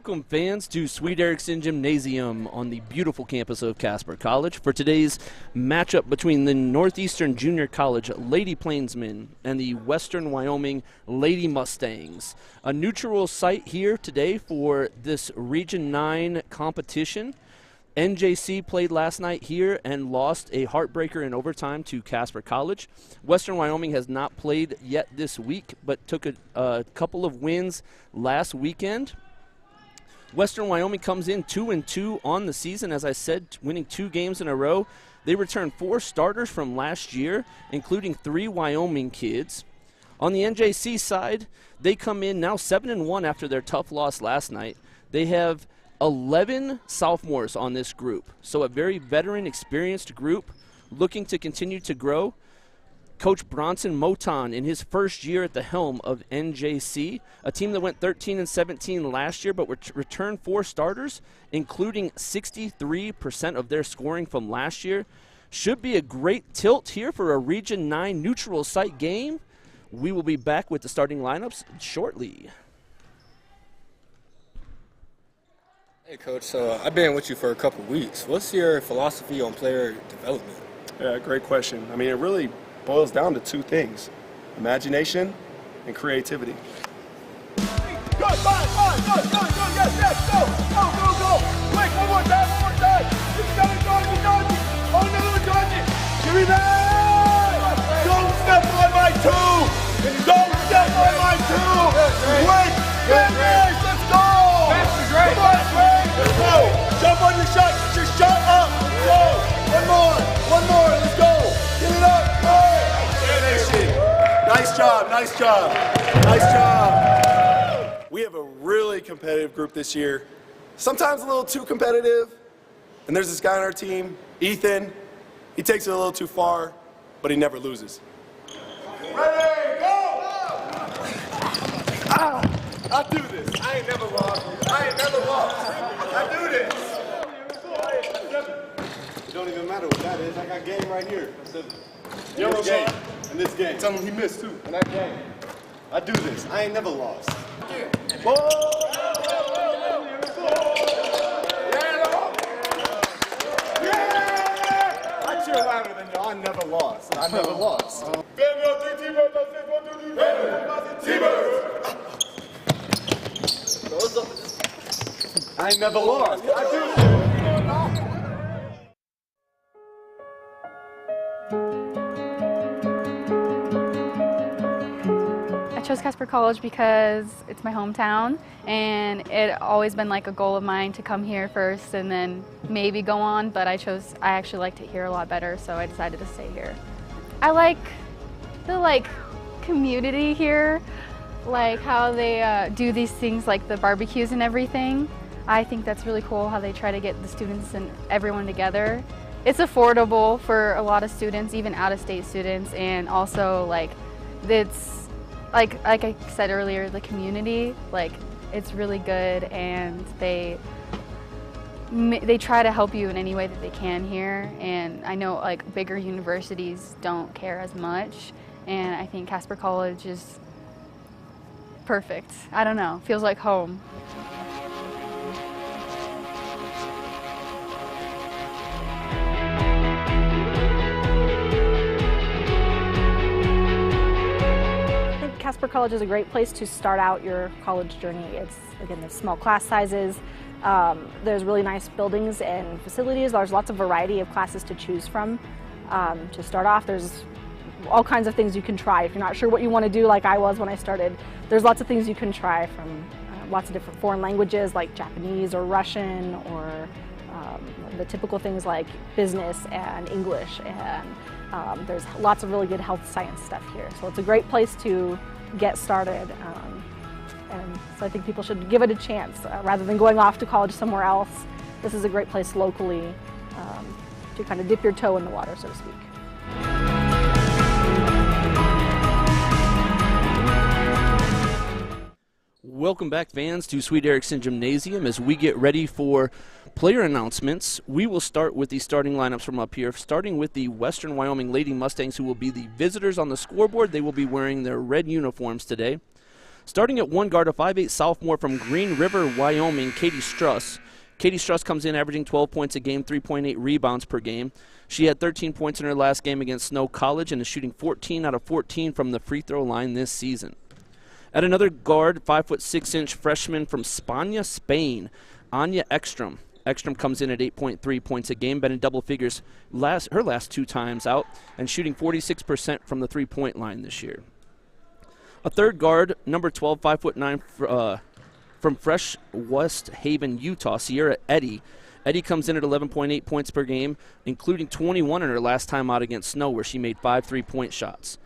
Welcome, fans, to Sweet Erickson Gymnasium on the beautiful campus of Casper College for today's matchup between the Northeastern Junior College Lady Plainsmen and the Western Wyoming Lady Mustangs. A neutral site here today for this Region 9 competition. NJC played last night here and lost a heartbreaker in overtime to Casper College. Western Wyoming has not played yet this week, but took a couple of wins last weekend. Western Wyoming comes in 2-2 on the season, as I said, winning 2 games in a row. They return 4 starters from last year, including 3 Wyoming kids. On the NJC side, they come in now 7-1 after their tough loss last night. They have 11 sophomores on this group, so a very veteran, experienced group looking to continue to grow. Coach Bronson Moton in his first year at the helm of NJC, a team that went 13-17 last year, but returned 4 starters, including 63% of their scoring from last year. Should be a great tilt here for a Region 9 neutral site game. We will be back with the starting lineups shortly. Hey, Coach, so I've been with you for a couple weeks. What's your philosophy on player development? Yeah, great question. I mean, it really boils down to 2 things, imagination and creativity. Good, fine, go, yes, go, quick, one more time, you got it, Georgie, oh, another Georgie, give me that, don't step on my 2, don't step on my 2, quick, finish, let's go, come on, Craig, let's go, jump on your shot, get your shot up, let's go, one more, let's go, get it up, nice job. We have a really competitive group this year. Sometimes a little too competitive. And there's this guy on our team, Ethan. He takes it a little too far, but he never loses. Ready, go! I do this. I ain't never lost. I do this. It don't even matter what that is. I got game right here. Yellow game. In this game. Tell him he missed too. In that game. I do this. I ain't never lost. I cheer louder than you. I never lost. I never lost. I ain't never lost. I do this. I chose Casper College because it's my hometown, and it always been like a goal of mine to come here first and then maybe go on, but I actually liked it here a lot better, so I decided to stay here. I like the community here, like how they do these things like the barbecues and everything. I think that's really cool how they try to get the students and everyone together. It's affordable for a lot of students, even out-of-state students, and also it's like I said earlier, the community, it's really good, and they try to help you in any way that they can here. And I know bigger universities don't care as much, and I think Casper College is perfect. I don't know, feels like home. Casper College is a great place to start out your college journey. It's, again, there's small class sizes, there's really nice buildings and facilities, there's lots of variety of classes to choose from. To start off, there's all kinds of things you can try. If you're not sure what you want to do, like I was when I started, there's lots of things you can try, from lots of different foreign languages like Japanese or Russian, or the typical things like business and English, and there's lots of really good health science stuff here. So it's a great place to get started, and so I think people should give it a chance rather than going off to college somewhere else. This is a great place locally to kind of dip your toe in the water, so to speak. Welcome back, fans, to Sweet Erickson Gymnasium. As we get ready for player announcements, we will start with the starting lineups from up here, starting with the Western Wyoming Lady Mustangs, who will be the visitors on the scoreboard. They will be wearing their red uniforms today. Starting at one guard, a 5'8 sophomore from Green River, Wyoming, Katie Struss. Katie Struss comes in averaging 12 points a game, 3.8 rebounds per game. She had 13 points in her last game against Snow College and is shooting 14 out of 14 from the free throw line this season. At another guard, 5'6" freshman from Spania, Spain, Anya Ekstrom. Ekstrom comes in at 8.3 points a game, been in double figures her last 2 times out, and shooting 46% from the three-point line this year. A third guard, number 12, 5'9", from Fresh West Haven, Utah, Sierra Eddy. Eddy comes in at 11.8 points per game, including 21 in her last time out against Snow, where she made 5 3-point shots.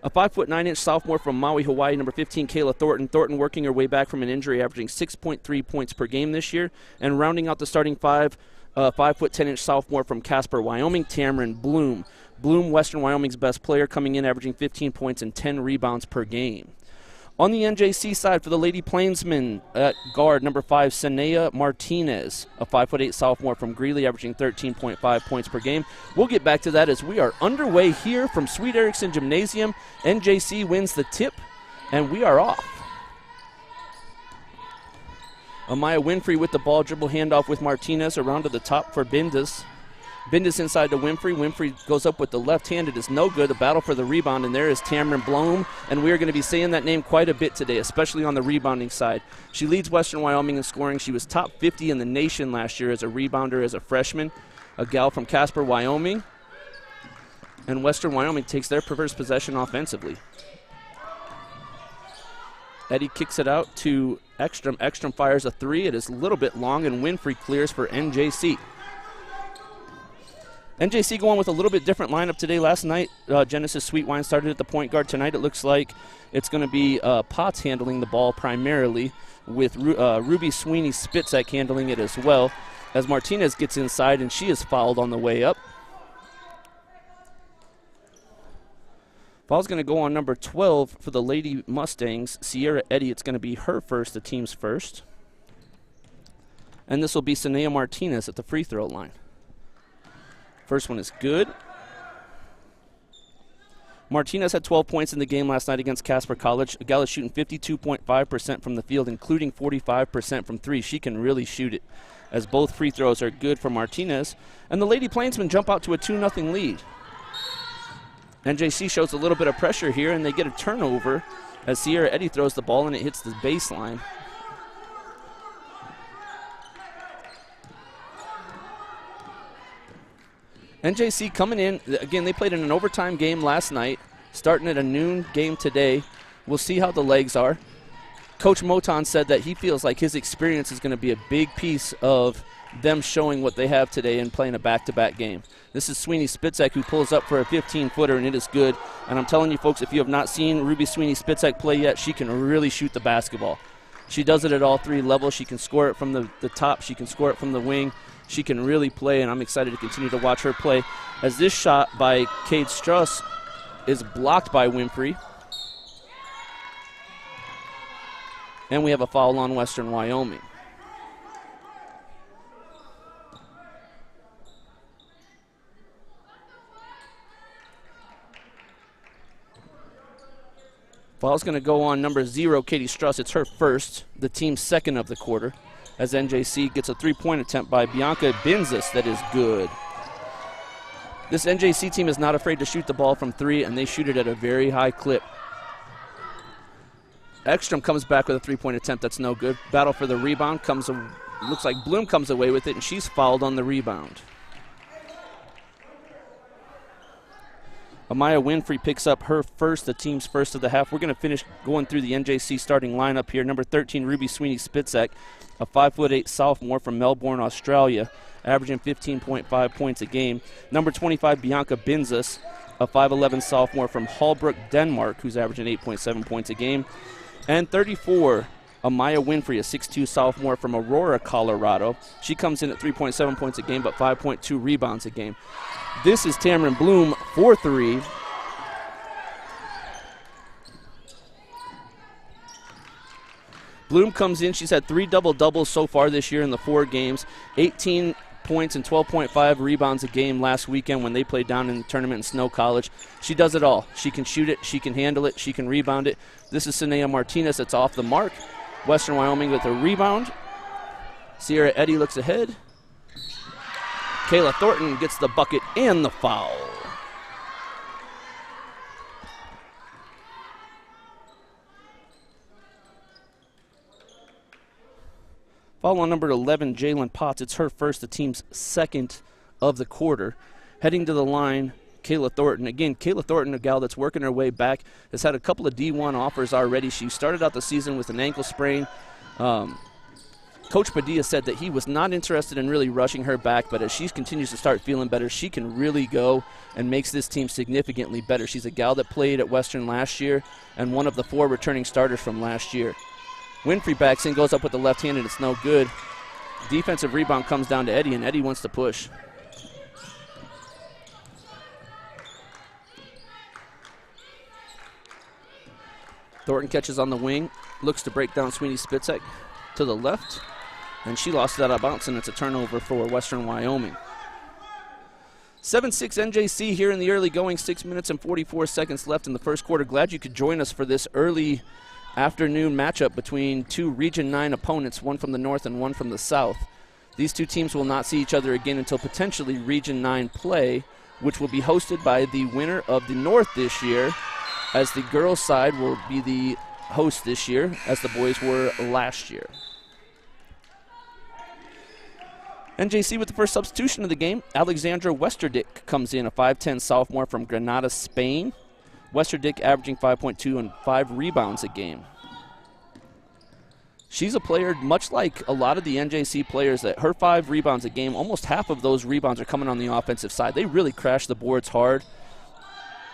A 5'9" sophomore from Maui, Hawaii, number 15, Kayla Thornton. Thornton working her way back from an injury, averaging 6.3 points per game this year. And rounding out the starting 5'10" sophomore from Casper, Wyoming, Tamron Bloom. Bloom, Western Wyoming's best player, coming in averaging 15 points and 10 rebounds per game. On the NJC side for the Lady Plainsmen at guard, number 5, Sanea Martinez, a 5'8" sophomore from Greeley, averaging 13.5 points per game. We'll get back to that as we are underway here from Sweet Erickson Gymnasium. NJC wins the tip, and we are off. Amaya Winfrey with the ball, dribble handoff with Martinez, around to the top for Bindus. Bindus inside to Winfrey. Winfrey goes up with the left hand. It is no good. A battle for the rebound, and there is Tamron Bloom, and we are going to be saying that name quite a bit today, especially on the rebounding side. She leads Western Wyoming in scoring. She was top 50 in the nation last year as a rebounder as a freshman. A gal from Casper, Wyoming. And Western Wyoming takes their first possession offensively. Eddy kicks it out to Ekstrom. Ekstrom fires a 3. It is a little bit long, and Winfrey clears for NJC. NJC going with a little bit different lineup today. Last night, Genesis Sweetwine started at the point guard. Tonight it looks like it's going to be Potts handling the ball primarily, with Ruby Sweeney Spitzek handling it as well, as Martinez gets inside and she is fouled on the way up. Foul's going to go on number 12 for the Lady Mustangs, Sierra Eddy. It's going to be her first, the team's first. And this will be Sanea Martinez at the free throw line. First one is good. Martinez had 12 points in the game last night against Casper College. A gal is shooting 52.5% from the field, including 45% from 3. She can really shoot it, as both free throws are good for Martinez. And the Lady Plainsmen jump out to a 2-0 lead. NJC shows a little bit of pressure here, and they get a turnover as Sierra Eddy throws the ball and it hits the baseline. NJC coming in, again, they played in an overtime game last night, starting at a noon game today. We'll see how the legs are. Coach Moton said that he feels like his experience is going to be a big piece of them showing what they have today and playing a back-to-back game. This is Sweeney Spitzek, who pulls up for a 15-footer, and it is good. And I'm telling you, folks, if you have not seen Ruby Sweeney Spitzek play yet, she can really shoot the basketball. She does it at all 3 levels. She can score it from the top. She can score it from the wing. She can really play, and I'm excited to continue to watch her play, as this shot by Cade Struss is blocked by Winfrey. And we have a foul on Western Wyoming. Foul's going to go on number 0, Katie Struss. It's her first, the team's second of the quarter, as NJC gets a 3-point attempt by Bianca Benzis that is good. This NJC team is not afraid to shoot the ball from 3, and they shoot it at a very high clip. Ekstrom comes back with a 3-point attempt that's no good. Battle for the rebound looks like Bloom comes away with it, and she's fouled on the rebound. Amaya Winfrey picks up her first, the team's first of the half. We're going to finish going through the NJC starting lineup here. Number 13, Ruby Sweeney Spitzek, a 5'8" sophomore from Melbourne, Australia, averaging 15.5 points a game. Number 25, Bianca Benzis, a 5'11" sophomore from Hallbrook, Denmark, who's averaging 8.7 points a game. And 34, Amaya Winfrey, a 6'2" sophomore from Aurora, Colorado. She comes in at 3.7 points a game, but 5.2 rebounds a game. This is Tamron Bloom for 3. Bloom comes in. She's had 3 double-doubles so far this year in the 4 games. 18 points and 12.5 rebounds a game last weekend when they played down in the tournament in Snow College. She does it all. She can shoot it, she can handle it, she can rebound it. This is Sanea Martinez that's off the mark. Western Wyoming with a rebound. Sierra Eddy looks ahead. Kayla Thornton gets the bucket and the foul. Foul on number 11, Jalen Potts. It's her first, the team's second of the quarter. Heading to the line, Kayla Thornton. Again, Kayla Thornton, a gal that's working her way back, has had a couple of D1 offers already. She started out the season with an ankle sprain. Coach Padilla said that he was not interested in really rushing her back, but as she continues to start feeling better, she can really go and makes this team significantly better. She's a gal that played at Western last year and one of the 4 returning starters from last year. Winfrey backs in, goes up with the left hand, and it's no good. Defensive rebound comes down to Eddy, and Eddy wants to push. Thornton catches on the wing, looks to break down Sweeney Spitzek to the left, and she lost that out of bounds, and it's a turnover for Western Wyoming. 7-6 NJC here in the early going, 6 minutes and 44 seconds left in the first quarter. Glad you could join us for this early afternoon matchup between 2 Region 9 opponents, one from the north and one from the south. These 2 teams will not see each other again until potentially Region 9 play, which will be hosted by the winner of the north this year, as the girls' side will be the host this year, as the boys were last year. NJC with the first substitution of the game. Alexandra Westerdick comes in, a 5'10 sophomore from Granada, Spain. Westerdick averaging 5.2 and 5 rebounds a game. She's a player much like a lot of the NJC players that her 5 rebounds a game, almost half of those rebounds are coming on the offensive side. They really crash the boards hard.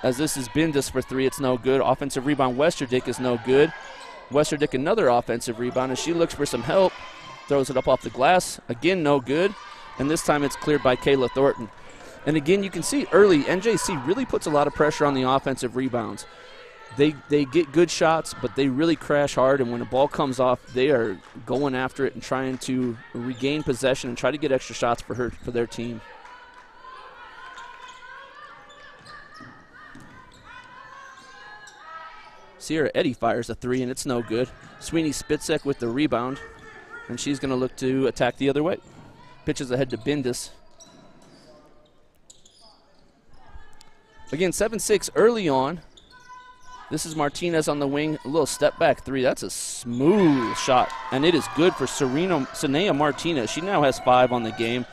As this is Bindus for 3, it's no good. Offensive rebound, Westerdick is no good. Westerdick another offensive rebound as she looks for some help. Throws it up off the glass. Again, no good. And this time it's cleared by Kayla Thornton. And again, you can see early, NJC really puts a lot of pressure on the offensive rebounds. They get good shots, but they really crash hard, and when the ball comes off, they are going after it and trying to regain possession and try to get extra shots for their team. Sierra Eddy fires a 3, and it's no good. Sweeney Spitzek with the rebound, and she's going to look to attack the other way. Pitches ahead to Bindus. Again, 7-6 early on. This is Martinez on the wing. A little step back 3. That's a smooth shot, and it is good for Sanea Martinez. She now has 5 on the game.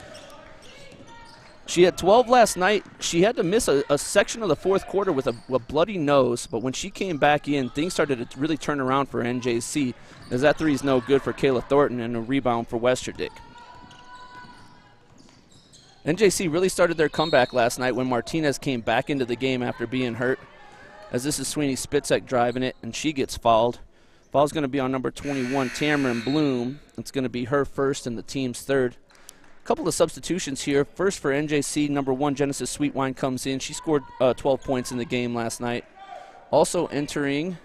She had 12 last night. She had to miss a section of the fourth quarter with a bloody nose, but when she came back in, things started to really turn around for NJC, as that 3 is no good for Kayla Thornton and a rebound for Westerdick. NJC really started their comeback last night when Martinez came back into the game after being hurt, as this is Sweeney Spitzek driving it, and she gets fouled. Foul's going to be on number 21, Tamron Bloom. It's going to be her first and the team's third. A couple of substitutions here. First for NJC, number 1, Genesis Sweetwine comes in. She scored 12 points in the game last night. Also entering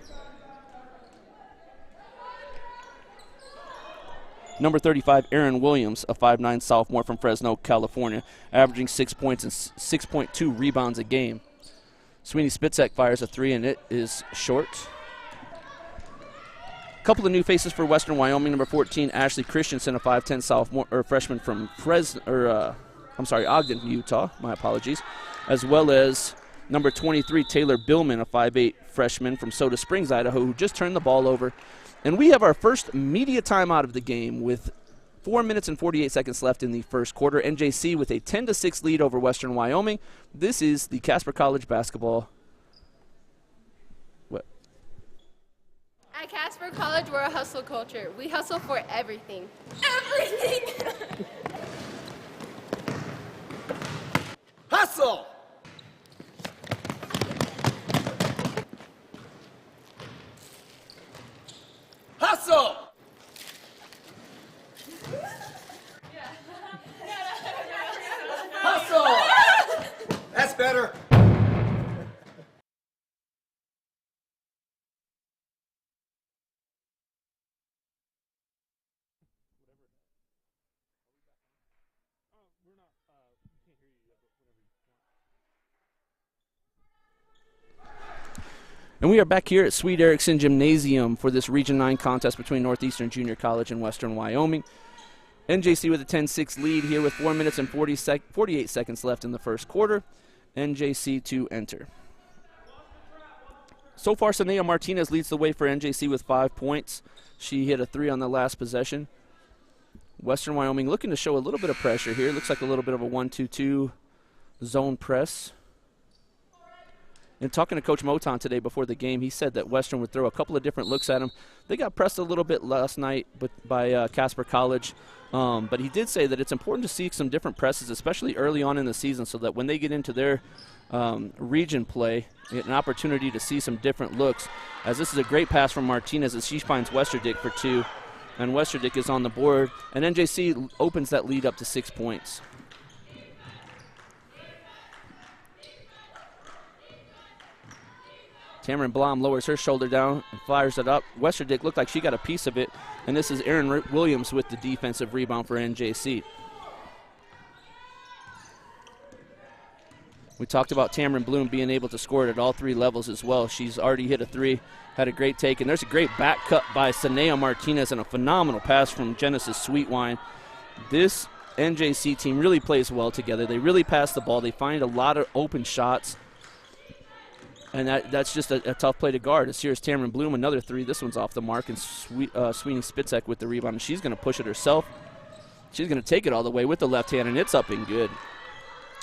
number 35, Aaron Williams, a 5'9 sophomore from Fresno, California, averaging 6 points and 6.2 rebounds a game. Sweeney Spitzek fires a 3, and it is short. A couple of new faces for Western Wyoming. Number 14, Ashley Christensen, a 5'10 sophomore or freshman from Ogden, Utah. My apologies. As well as number 23, Taylor Billman, a 5'8 freshman from Soda Springs, Idaho, who just turned the ball over. And we have our first media timeout of the game with 4 minutes and 48 seconds left in the first quarter. NJC with a 10-6 lead over Western Wyoming. This is the Casper College basketball. What? At Casper College, we're a hustle culture. We hustle for everything. Everything! Hustle! Hustle! Hustle! That's better. And we are back here at Sweet Erickson Gymnasium for this Region 9 contest between Northeastern Junior College and Western Wyoming. NJC with a 10-6 lead here with 4 minutes and 48 seconds left in the first quarter. NJC to enter. So far, Sanea Martinez leads the way for NJC with 5 points. She hit a 3 on the last possession. Western Wyoming looking to show a little bit of pressure here. Looks like a little bit of a 1-2-2 zone press. And talking to Coach Moton today before the game, he said that Western would throw a couple of different looks at him. They got pressed a little bit last night by Casper College, but he did say that it's important to see some different presses, especially early on in the season, so that when they get into their region play, they get an opportunity to see some different looks. As this is a great pass from Martinez as she finds Westerdick for 2, and Westerdick is on the board, and NJC opens that lead up to 6 points. Tamron Blom lowers her shoulder down and fires it up. Westerdick looked like she got a piece of it, and this is Erin Williams with the defensive rebound for NJC. We talked about Tamron Bloom being able to score it at all 3 levels as well. She's already hit a 3, had a great take, and there's a great back cut by Sanea Martinez and a phenomenal pass from Genesis Sweetwine. This NJC team really plays well together. They really pass the ball. They find a lot of open shots. And that's just a tough play to guard. As here's Tamron Bloom, another 3. This one's off the mark, and Sweeney Spitzek with the rebound. And she's going to push it herself. She's going to take it all the way with the left hand, and it's up and good.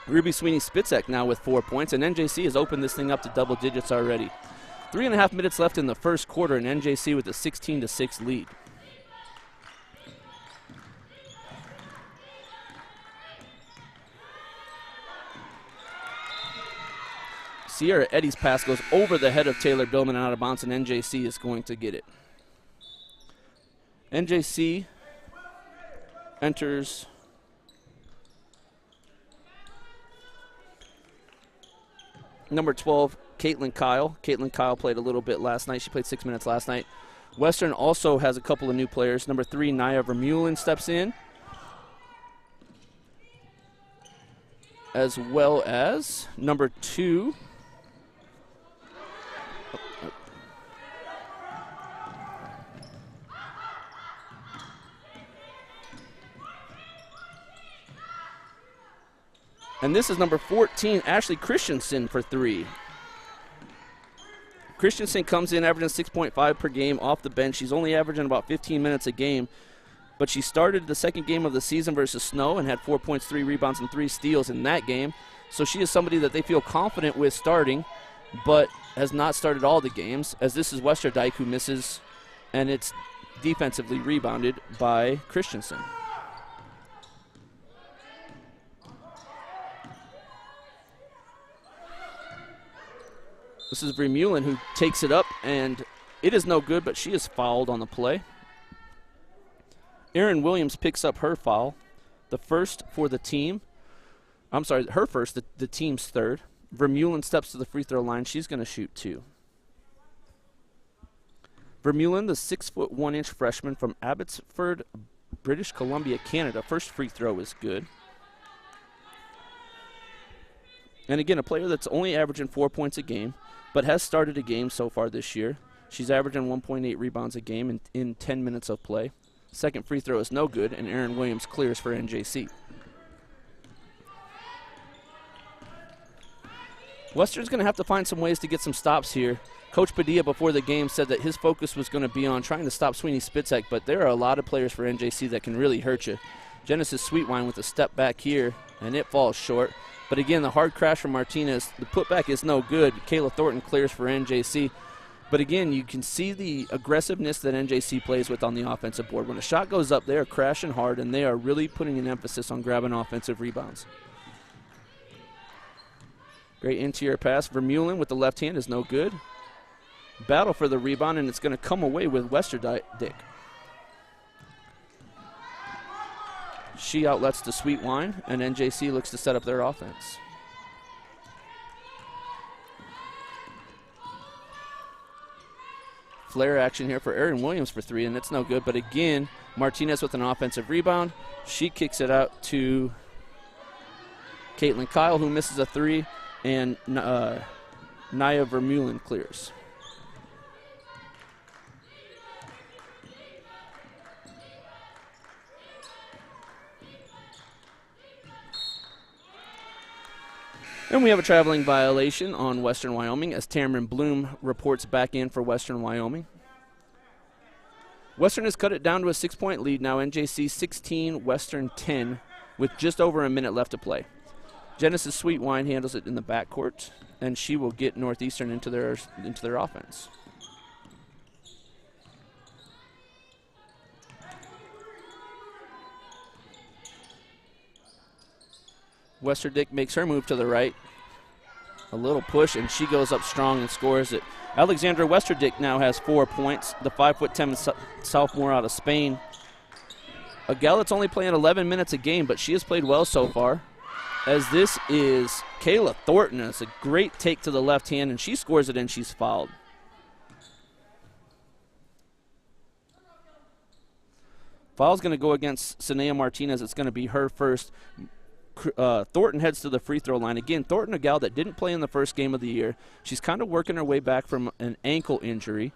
Ruby Sweeney Spitzek now with 4 points, and NJC has opened this thing up to double digits already. 3.5 minutes left in the first quarter, and NJC with a 16-6 lead. Sierra Eddy's pass goes over the head of Taylor Billman and out of bounds, and NJC is going to get it. NJC enters number 12, Caitlin Kyle. Caitlin Kyle played a little bit last night. She played 6 minutes last night. Western also has a couple of new players. Number 3, Nia Vermeulen steps in, as well as number 2, and this is number 14, Ashley Christensen for 3. Christensen comes in averaging 6.5 per game off the bench. She's only averaging about 15 minutes a game, but she started the second game of the season versus Snow and had 4 points, 3 rebounds, and 3 steals in that game. So she is somebody that they feel confident with starting, but has not started all the games, as this is Westerdyke who misses, and it's defensively rebounded by Christensen. This is Vermeulen who takes it up, and it is no good, but she is fouled on the play. Erin Williams picks up her foul, the first for the team. I'm sorry, her first, the team's third. Vermeulen steps to the free throw line. She's going to shoot 2. Vermeulen, the 6'1" freshman from Abbotsford, British Columbia, Canada. First free throw is good. And again, a player that's only averaging 4 points a game, but has started a game so far this year. She's averaging 1.8 rebounds a game in 10 minutes of play. Second free throw is no good, and Erin Williams clears for NJC. Western's going to have to find some ways to get some stops here. Coach Padilla before the game said that his focus was going to be on trying to stop Sweeney Spitzek, but there are a lot of players for NJC that can really hurt you. Genesis Sweetwine with a step back here, and it falls short. But again, the hard crash from Martinez, the putback is no good. Kayla Thornton clears for NJC. But again, you can see the aggressiveness that NJC plays with on the offensive board. When a shot goes up, they are crashing hard, and they are really putting an emphasis on grabbing offensive rebounds. Great interior pass. Vermeulen with the left hand is no good. Battle for the rebound, and it's going to come away with Westerdick. She outlets to Sweetwine, and NJC looks to set up their offense. Flare action here for Erin Williams for 3, and it's no good. But again, Martinez with an offensive rebound. She kicks it out to Caitlin Kyle, who misses a 3, and Nia Vermeulen clears. And we have a traveling violation on Western Wyoming as Tamron Bloom reports back in for Western Wyoming. Western has cut it down to a 6-point lead now. NJC 16, Western 10, with just over a minute left to play. Genesis Sweetwine handles it in the backcourt, and she will get Northeastern into their offense. Westerdick makes her move to the right. A little push, and she goes up strong and scores it. Alexandra Westerdick now has 4 points, the 5'10" sophomore out of Spain. A gal that's only playing 11 minutes a game, but she has played well so far. As this is Kayla Thornton. It's a great take to the left hand, and she scores it, and she's fouled. Foul's going to go against Sanea Martinez. It's going to be her first. Thornton heads to the free throw line. Again, Thornton, a gal that didn't play in the first game of the year. She's kind of working her way back from an ankle injury.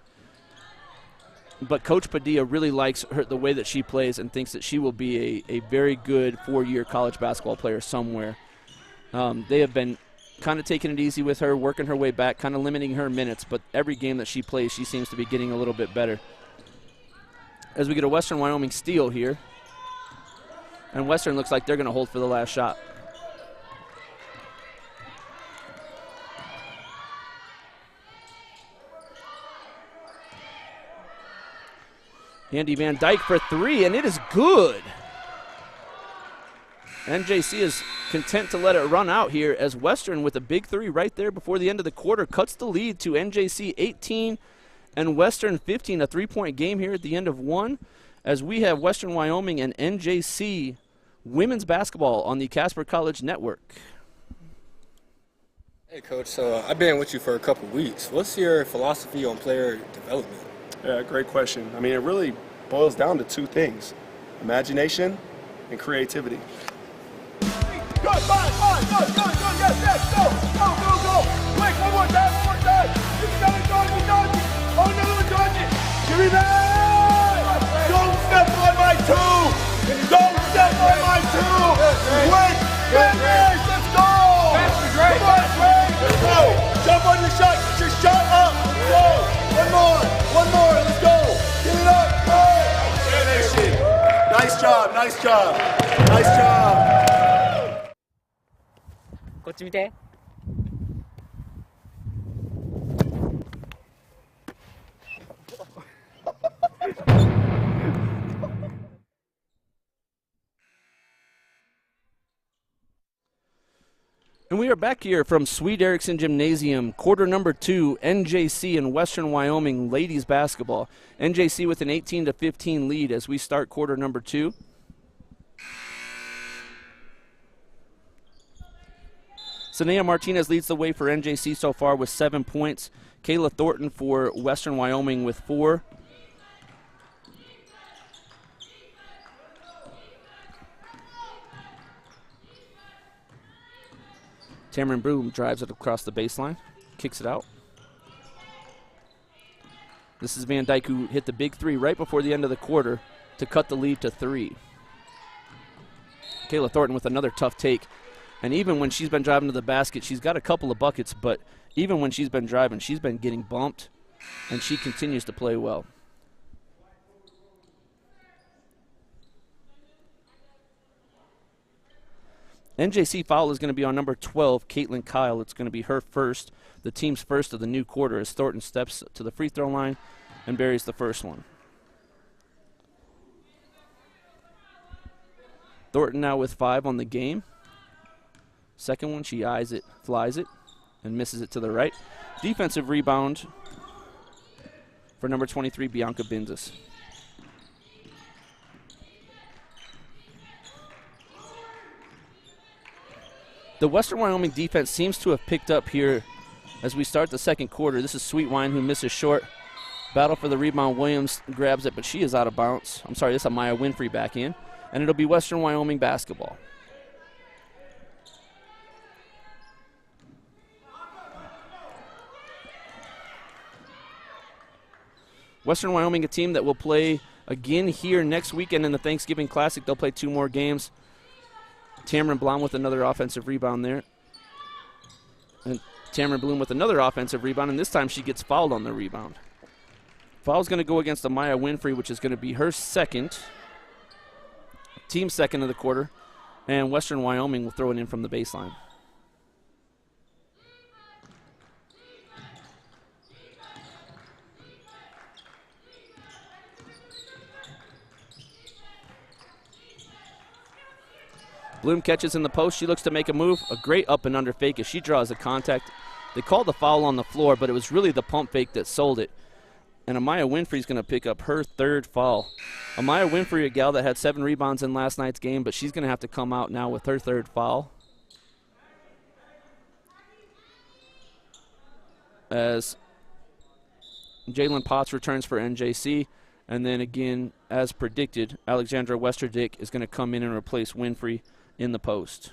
But Coach Padilla really likes her, the way that she plays, and thinks that she will be a very good 4-year college basketball player somewhere. They have been kind of taking it easy with her, working her way back, kind of limiting her minutes. But every game that she plays, she seems to be getting a little bit better. As we get a Western Wyoming steal here. And Western looks like they're going to hold for the last shot. Andy Van Dyke for 3, and it is good. NJC is content to let it run out here as Western, with a big 3 right there before the end of the quarter, cuts the lead to NJC 18 and Western 15. A 3-point game here at the end of 1, as we have Western Wyoming and NJC women's basketball on the Casper College Network. Hey, Coach. So I've been with you for a couple weeks. What's your philosophy on player development? Yeah, great question. I mean, it really boils down to 2 things: imagination and creativity. Good, fine, good, yes, go, quick, one more time, you got it, dodge it, oh no, dodge it, give me that, don't step on my 2, don't step on my 2, quick, finish, let's go, come on, quick, let's go, jump on your shot, get your shot up, let's go, one more, let's go, get it up, go, finish it, nice job, nice job. こっち見て。And we are back here from Sweet Erickson Gymnasium, quarter number 2, NJC and Western Wyoming ladies basketball. NJC with an 18-15 lead as we start quarter number 2. Sanea Martinez leads the way for NJC so far with 7 points. Kayla Thornton for Western Wyoming with 4. Tamron Bloom drives it across the baseline, kicks it out. This is Van Dyke, who hit the big 3 right before the end of the quarter to cut the lead to 3. Kayla Thornton with another tough take. And even when she's been driving to the basket, she's got a couple of buckets, but even when she's been driving, she's been getting bumped, and she continues to play well. NJC foul is going to be on number 12, Caitlin Kyle. It's going to be her first, the team's first of the new quarter, as Thornton steps to the free throw line and buries the first one. Thornton now with 5 on the game. Second one, she eyes it, flies it, and misses it to the right. Defensive rebound for number 23, Bianca Binzis. The Western Wyoming defense seems to have picked up here as we start the second quarter. This is Sweetwine, who misses short. Battle for the rebound. Williams grabs it, but she is out of bounds. I'm sorry, this is Maya Winfrey back in. And it'll be Western Wyoming basketball. Western Wyoming, a team that will play again here next weekend in the Thanksgiving Classic. They'll play 2 more games. Tamron Blom with another offensive rebound there. And Tamron Bloom with another offensive rebound, and this time she gets fouled on the rebound. Foul's going to go against Amaya Winfrey, which is going to be her second, team second of the quarter, and Western Wyoming will throw it in from the baseline. Bloom catches in the post. She looks to make a move. A great up and under fake as she draws the contact. They called the foul on the floor, but it was really the pump fake that sold it. And Amaya Winfrey is going to pick up her third foul. Amaya Winfrey, a gal that had 7 rebounds in last night's game, but she's going to have to come out now with her third foul. As Jalen Potts returns for NJC. And then again, as predicted, Alexandra Westerdick is going to come in and replace Winfrey in the post.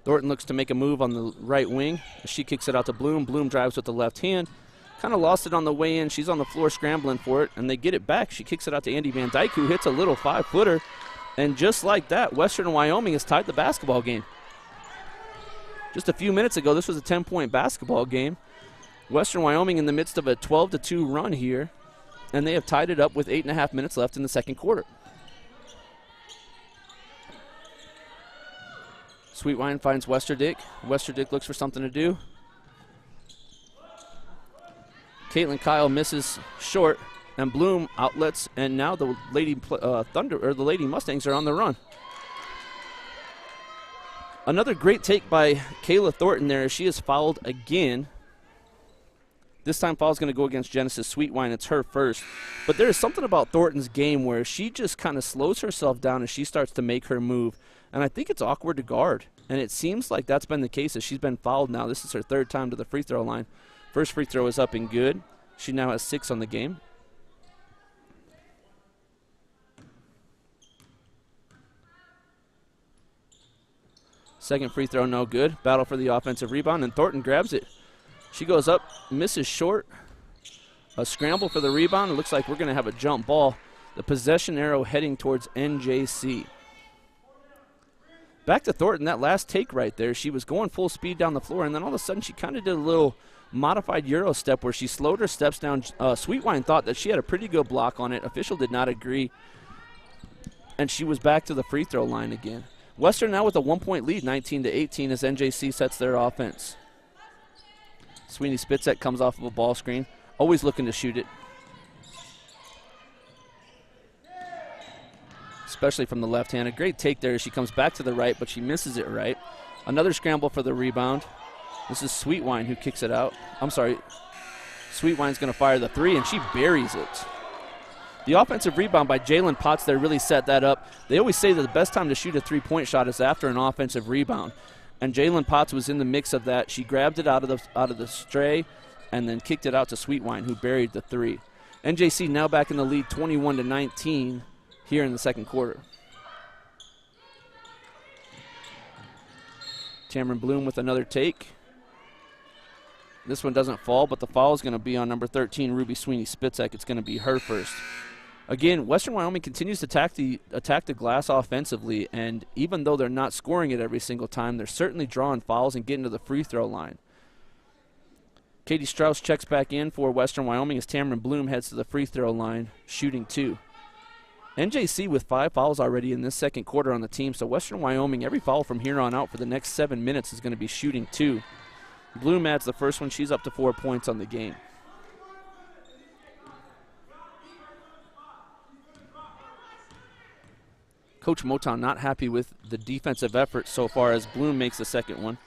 Thornton looks to make a move on the right wing. She kicks it out to Bloom. Bloom drives with the left hand. Kind of lost it on the way in. She's on the floor scrambling for it, and they get it back. She kicks it out to Andy Van Dyke, who hits a little 5-footer. And just like that, Western Wyoming has tied the basketball game. Just a few minutes ago, this was a 10-point basketball game. Western Wyoming in the midst of a 12-2 run here, and they have tied it up with 8.5 minutes left in the second quarter. Sweetwine finds Westerdick. Westerdick looks for something to do. Caitlin Kyle misses short, and Bloom outlets, and now the Lady the Lady Mustangs are on the run. Another great take by Kayla Thornton there as she is fouled again. This time foul is going to go against Genesis Sweetwine. It's her first. But there is something about Thornton's game where she just kind of slows herself down as she starts to make her move. And I think it's awkward to guard. And it seems like that's been the case as she's been fouled now. This is her third time to the free throw line. First free throw is up and good. She now has 6 on the game. Second free throw, no good. Battle for the offensive rebound, and Thornton grabs it. She goes up, misses short. A scramble for the rebound. It looks like we're going to have a jump ball. The possession arrow heading towards NJC. Back to Thornton, that last take right there. She was going full speed down the floor, and then all of a sudden she kind of did a little modified Euro step where she slowed her steps down. Sweetwine thought that she had a pretty good block on it. Official did not agree, and she was back to the free throw line again. Western now with a 1-point lead, 19-18, as NJC sets their offense. Sweeney Spitzek comes off of a ball screen, always looking to shoot it, especially from the left hand. A great take there as she comes back to the right, but she misses it right. Another scramble for the rebound. This is Sweetwine who kicks it out. I'm sorry. Sweetwine's going to fire the 3, and she buries it. The offensive rebound by Jalen Potts there really set that up. They always say that the best time to shoot a 3-point shot is after an offensive rebound. And Jalen Potts was in the mix of that. She grabbed it out of the stray and then kicked it out to Sweetwine, who buried the 3. NJC now back in the lead, 21-19 here in the second quarter. Tamron Bloom with another take. This one doesn't fall, but the foul is going to be on number 13, Ruby Sweeney Spitzek. It's going to be her first. Again, Western Wyoming continues to attack the glass offensively, and even though they're not scoring it every single time, they're certainly drawing fouls and getting to the free throw line. Katie Strauss checks back in for Western Wyoming as Tamron Bloom heads to the free throw line, shooting 2. NJC with 5 fouls already in this second quarter on the team, so Western Wyoming, every foul from here on out for the next 7 minutes is going to be shooting 2. Bloom adds the first one. She's up to 4 points on the game. Coach Motown not happy with the defensive effort so far as Bloom makes the second one.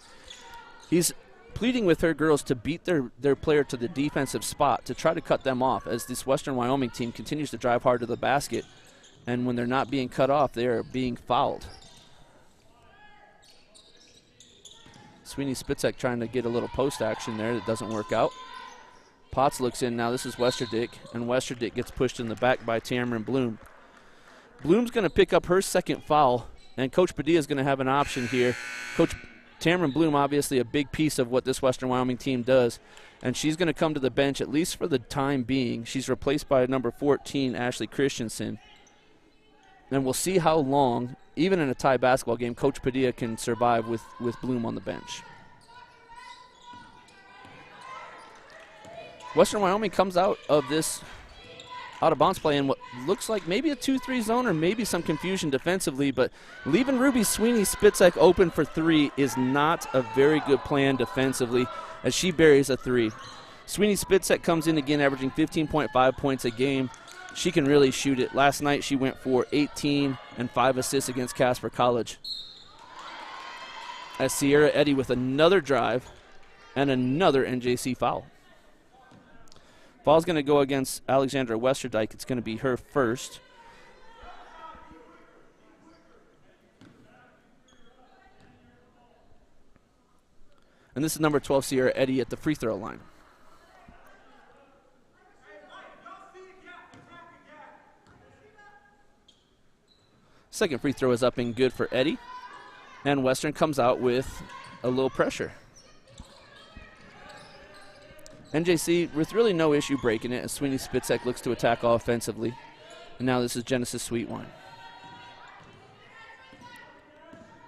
He's pleading with her girls to beat their player to the defensive spot to try to cut them off as this Western Wyoming team continues to drive hard to the basket. And when they're not being cut off, they are being fouled. Sweeney Spitzek trying to get a little post action there. That doesn't work out. Potts looks in now. This is Westerdick, and Westerdick gets pushed in the back by Tamron Bloom. Bloom's going to pick up her second foul, and Coach Padilla is going to have an option here. Coach Tamron Bloom, obviously a big piece of what this Western Wyoming team does, and she's going to come to the bench at least for the time being. She's replaced by number 14, Ashley Christensen. And we'll see how long, even in a tie basketball game, Coach Padilla can survive with Bloom on the bench. Western Wyoming comes out of this out-of-bounds play in what looks like maybe a 2-3 zone or maybe some confusion defensively, but leaving Ruby Sweeney Spitzek open for 3 is not a very good plan defensively as she buries a 3. Sweeney Spitzek comes in again averaging 15.5 points a game. She can really shoot it. Last night she went for 18 and 5 assists against Casper College. As Sierra Eddy with another drive and another NJC foul. Foul's going to go against Alexandra Westerdyke. It's going to be her first. And this is number 12, Sierra Eddy, at the free throw line. Second free throw is up and good for Eddy. And Western comes out with a little pressure. NJC with really no issue breaking it as Sweeney Spitzek looks to attack offensively. And now this is Genesis Sweetwine.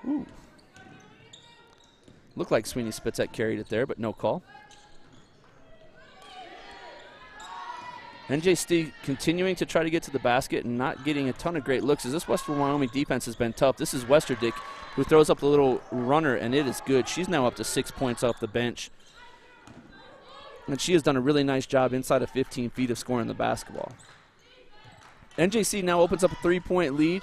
Ooh. Looked like Sweeney Spitzek carried it there, but no call. NJC continuing to try to get to the basket and not getting a ton of great looks as this Western Wyoming defense has been tough. This is Westerdick who throws up the little runner, and it is good. She's now up to 6 points off the bench. And she has done a really nice job inside of 15 feet of scoring the basketball. NJC now opens up a 3-point lead.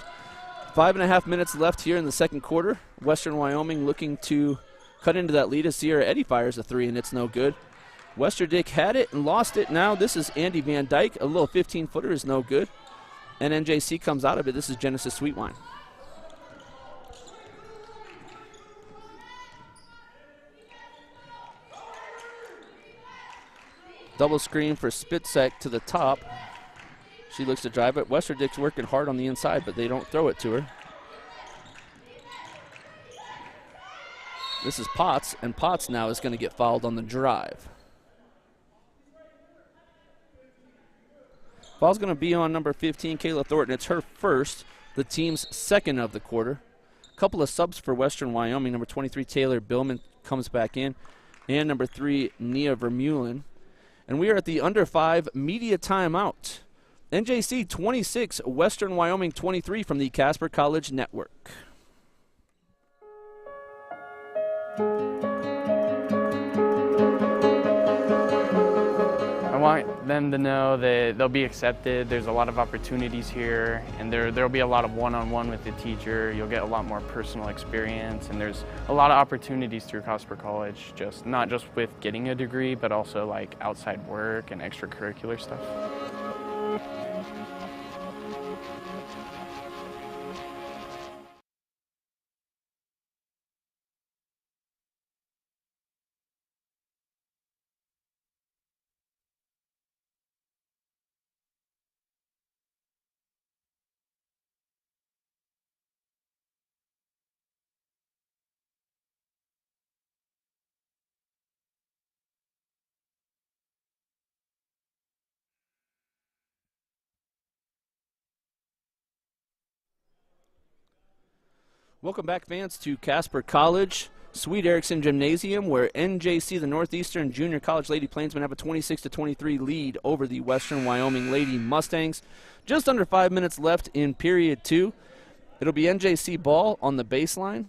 5.5 minutes left here in the second quarter. Western Wyoming looking to cut into that lead as Sierra Eddy fires a 3, and it's no good. Westerdick had it and lost it. Now this is Andy Van Dyke. A little 15-footer is no good. And NJC comes out of it. This is Genesis Sweetwine. Double screen for Spitzek to the top. She looks to drive it. Westerdick's working hard on the inside, but they don't throw it to her. This is Potts, and Potts now is going to get fouled on the drive. Foul's going to be on number 15, Kayla Thornton. It's her first, the team's second of the quarter. A couple of subs for Western Wyoming. Number 23, Taylor Billman comes back in, and number 3, Nia Vermeulen. And we are at the under 5 media timeout. NJC 26, Western Wyoming 23 from the Casper College Network. I want them to know that they'll be accepted. There's a lot of opportunities here, and there'll be a lot of one-on-one with the teacher. You'll get a lot more personal experience, and there's a lot of opportunities through Casper College, just not just with getting a degree, but also like outside work and extracurricular stuff. Welcome back, fans, to Casper College, Sweet Erickson Gymnasium, where NJC, the Northeastern Junior College Lady Plainsmen, have a 26-23 lead over the Western Wyoming Lady Mustangs. Just under 5 minutes left in period 2. It'll be NJC ball on the baseline.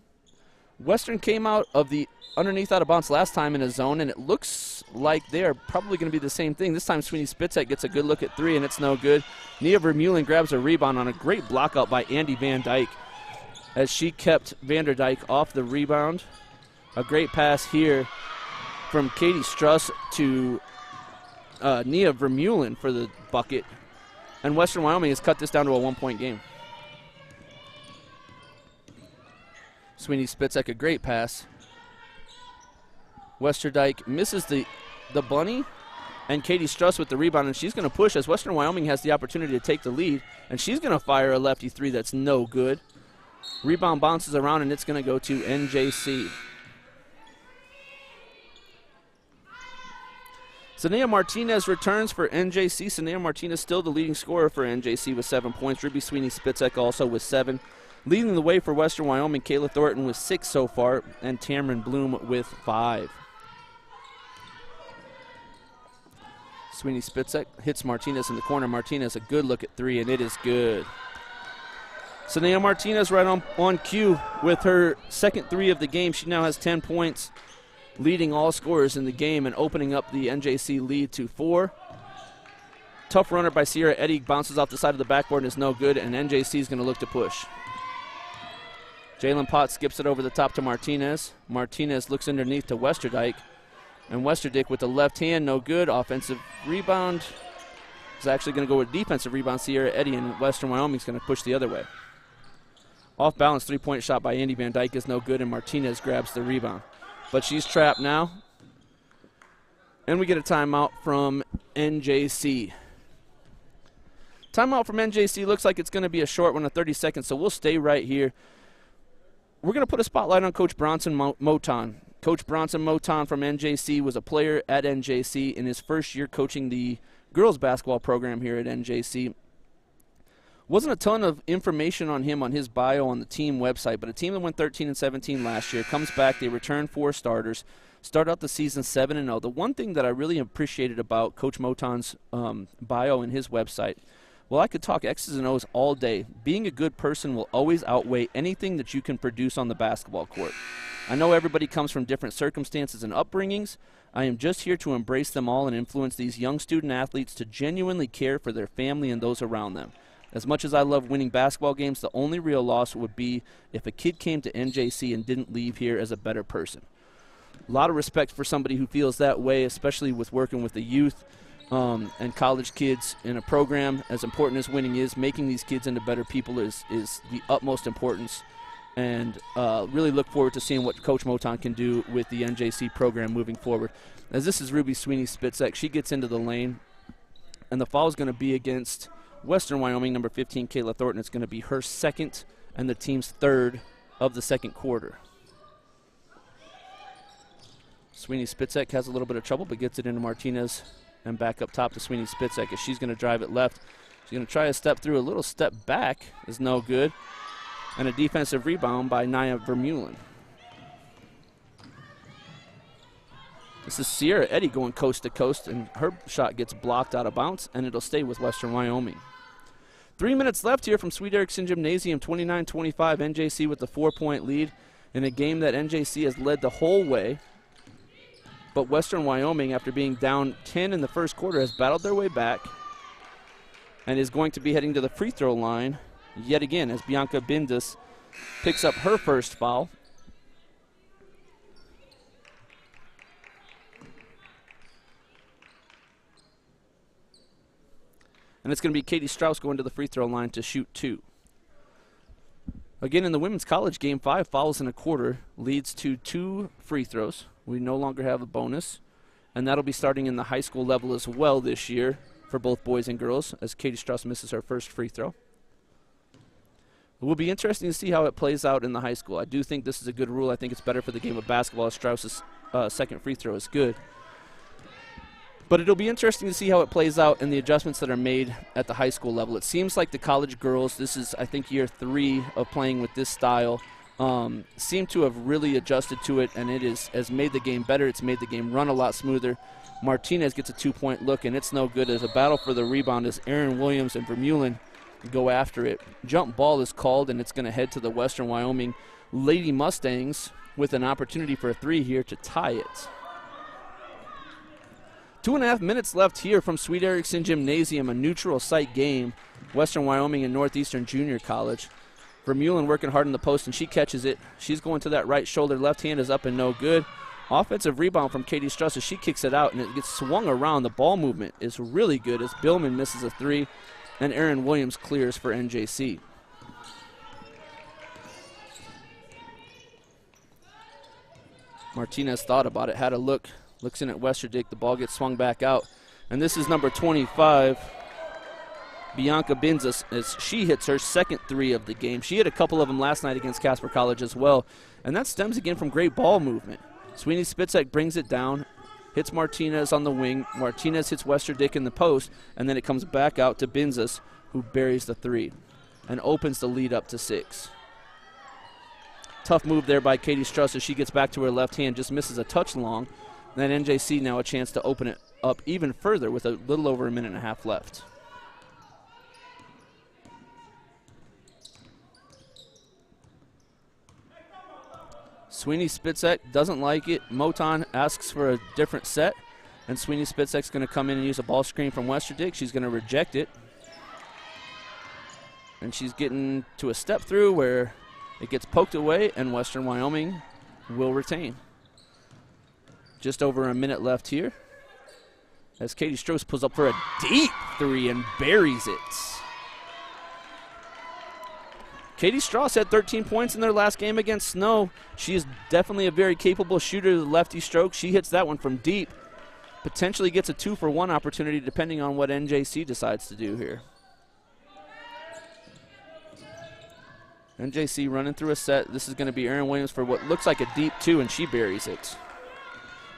Western came out of the underneath out of bounds last time in a zone, and it looks like they are probably going to be the same thing. This time Sweeney Spitzek gets a good look at 3, and it's no good. Nia Vermeulen grabs a rebound on a great block out by Andy Van Dyke, as she kept Vanderdyke off the rebound. A great pass here from Katie Struss to Nia Vermeulen for the bucket. And Western Wyoming has cut this down to a 1-point game. Sweeney Spitzek, a great pass. Westerdyke misses the bunny, and Katie Struss with the rebound, and she's going to push as Western Wyoming has the opportunity to take the lead, and she's going to fire a lefty 3 that's no good. Rebound bounces around, and it's going to go to NJC. Sanea Martinez returns for NJC. Sanea Martinez still the leading scorer for NJC with 7 points. Ruby Sweeney-Spitzek also with 7. Leading the way for Western Wyoming, Kayla Thornton with 6 so far, and Tamron Bloom with 5. Sweeney-Spitzek hits Martinez in the corner. Martinez a good look at 3, and it is good. Sanea Martinez right on cue with her second 3 of the game. She now has 10 points, leading all scorers in the game and opening up the NJC lead to 4. Tough runner by Sierra Eddy, bounces off the side of the backboard and is no good, and NJC is going to look to push. Jalen Potts skips it over the top to Martinez. Martinez looks underneath to Westerdyke, and Westerdyke with the left hand, no good. Offensive rebound is actually going to go with defensive rebound. Sierra Eddy, and Western Wyoming is going to push the other way. Off balance 3-point shot by Andy Van Dyke is no good, and Martinez grabs the rebound. But she's trapped now. And we get a timeout from NJC. Timeout from NJC looks like it's going to be a short one of 30 seconds, so we'll stay right here. We're going to put a spotlight on Coach Bronson Moton. Coach Bronson Moton from NJC was a player at NJC in his first year coaching the girls basketball program here at NJC. Wasn't a ton of information on him on his bio on the team website, but a team that went 13-17 last year comes back. They return 4 starters, start out the season 7-0. The one thing that I really appreciated about Coach Moton's bio in his website, well, I could talk X's and O's all day. Being a good person will always outweigh anything that you can produce on the basketball court. I know everybody comes from different circumstances and upbringings. I am just here to embrace them all and influence these young student athletes to genuinely care for their family and those around them. As much as I love winning basketball games, the only real loss would be if a kid came to NJC and didn't leave here as a better person. A lot of respect for somebody who feels that way, especially with working with the youth and college kids in a program. As important as winning is, making these kids into better people is the utmost importance. And really look forward to seeing what Coach Moton can do with the NJC program moving forward. As this is Ruby Sweeney-Spitzek, she gets into the lane, and the foul is going to be against Western Wyoming, number 15, Kayla Thornton. It's going to be her second and the team's 3rd of the second quarter. Sweeney-Spitzek has a little bit of trouble, but gets it into Martinez and back up top to Sweeney-Spitzek as she's going to drive it left. She's going to try a step through. A little step back is no good. And a defensive rebound by Nia Vermeulen. This is Sierra Eddy going coast to coast, and her shot gets blocked out of bounds, and it'll stay with Western Wyoming. 3 minutes left here from Sweet Erickson Gymnasium, 29-25, NJC with the 4-point lead in a game that NJC has led the whole way. But Western Wyoming, after being down 10 in the first quarter, has battled their way back and is going to be heading to the free throw line yet again as Bianca Bindus picks up her first foul. And it's going to be Katie Strauss going to the free throw line to shoot 2. Again, in the women's college game, 5 fouls in a quarter leads to 2 free throws. We no longer have a bonus, and that'll be starting in the high school level as well this year for both boys and girls as Katie Strauss misses her first free throw. It will be interesting to see how it plays out in the high school. I do think this is a good rule. I think it's better for the game of basketball as Strauss's second free throw is good. But it'll be interesting to see how it plays out in the adjustments that are made at the high school level. It seems like the college girls, this is, I think, year 3 of playing with this style, seem to have really adjusted to it, and it has made the game better. It's made the game run a lot smoother. Martinez gets a 2-point look, and it's no good. As a battle for the rebound as Aaron Williams and Vermeulen go after it. Jump ball is called, and it's going to head to the Western Wyoming Lady Mustangs with an opportunity for a 3 here to tie it. 2.5 minutes left here from Sweet Erickson Gymnasium, a neutral site game. Western Wyoming and Northeastern Junior College. Vermeulen working hard in the post, and she catches it. She's going to that right shoulder. Left hand is up and no good. Offensive rebound from Katie Strauss as she kicks it out, and it gets swung around. The ball movement is really good as Billman misses a 3, and Aaron Williams clears for NJC. Martinez thought about it, had a look, looks in at Westerdyke. The ball gets swung back out, and this is number 25, Bianca Bindus, as she hits her second 3 of the game. She hit a couple of them last night against Casper College as well, and that stems again from great ball movement. Sweeney-Spitzek brings it down, hits Martinez on the wing. Martinez hits Westerdick in the post, and then it comes back out to Binzas, who buries the 3 and opens the lead up to 6. Tough move there by Katie Strauss as she gets back to her left hand, just misses a touch long. Then NJC now a chance to open it up even further with a little over a minute and a half left. Sweeney Spitzek doesn't like it. Moton asks for a different set, and Sweeney Spitzek's going to come in and use a ball screen from Westerdick. She's going to reject it. And she's getting to a step through where it gets poked away, and Western Wyoming will retain. Just over a minute left here as Katie Strauss pulls up for a deep 3 and buries it. Katie Strauss had 13 points in their last game against Snow. She is definitely a very capable shooter of the lefty stroke. She hits that one from deep. Potentially gets a 2-for-1 opportunity depending on what NJC decides to do here. NJC running through a set. This is going to be Erin Williams for what looks like a deep 2, and she buries it.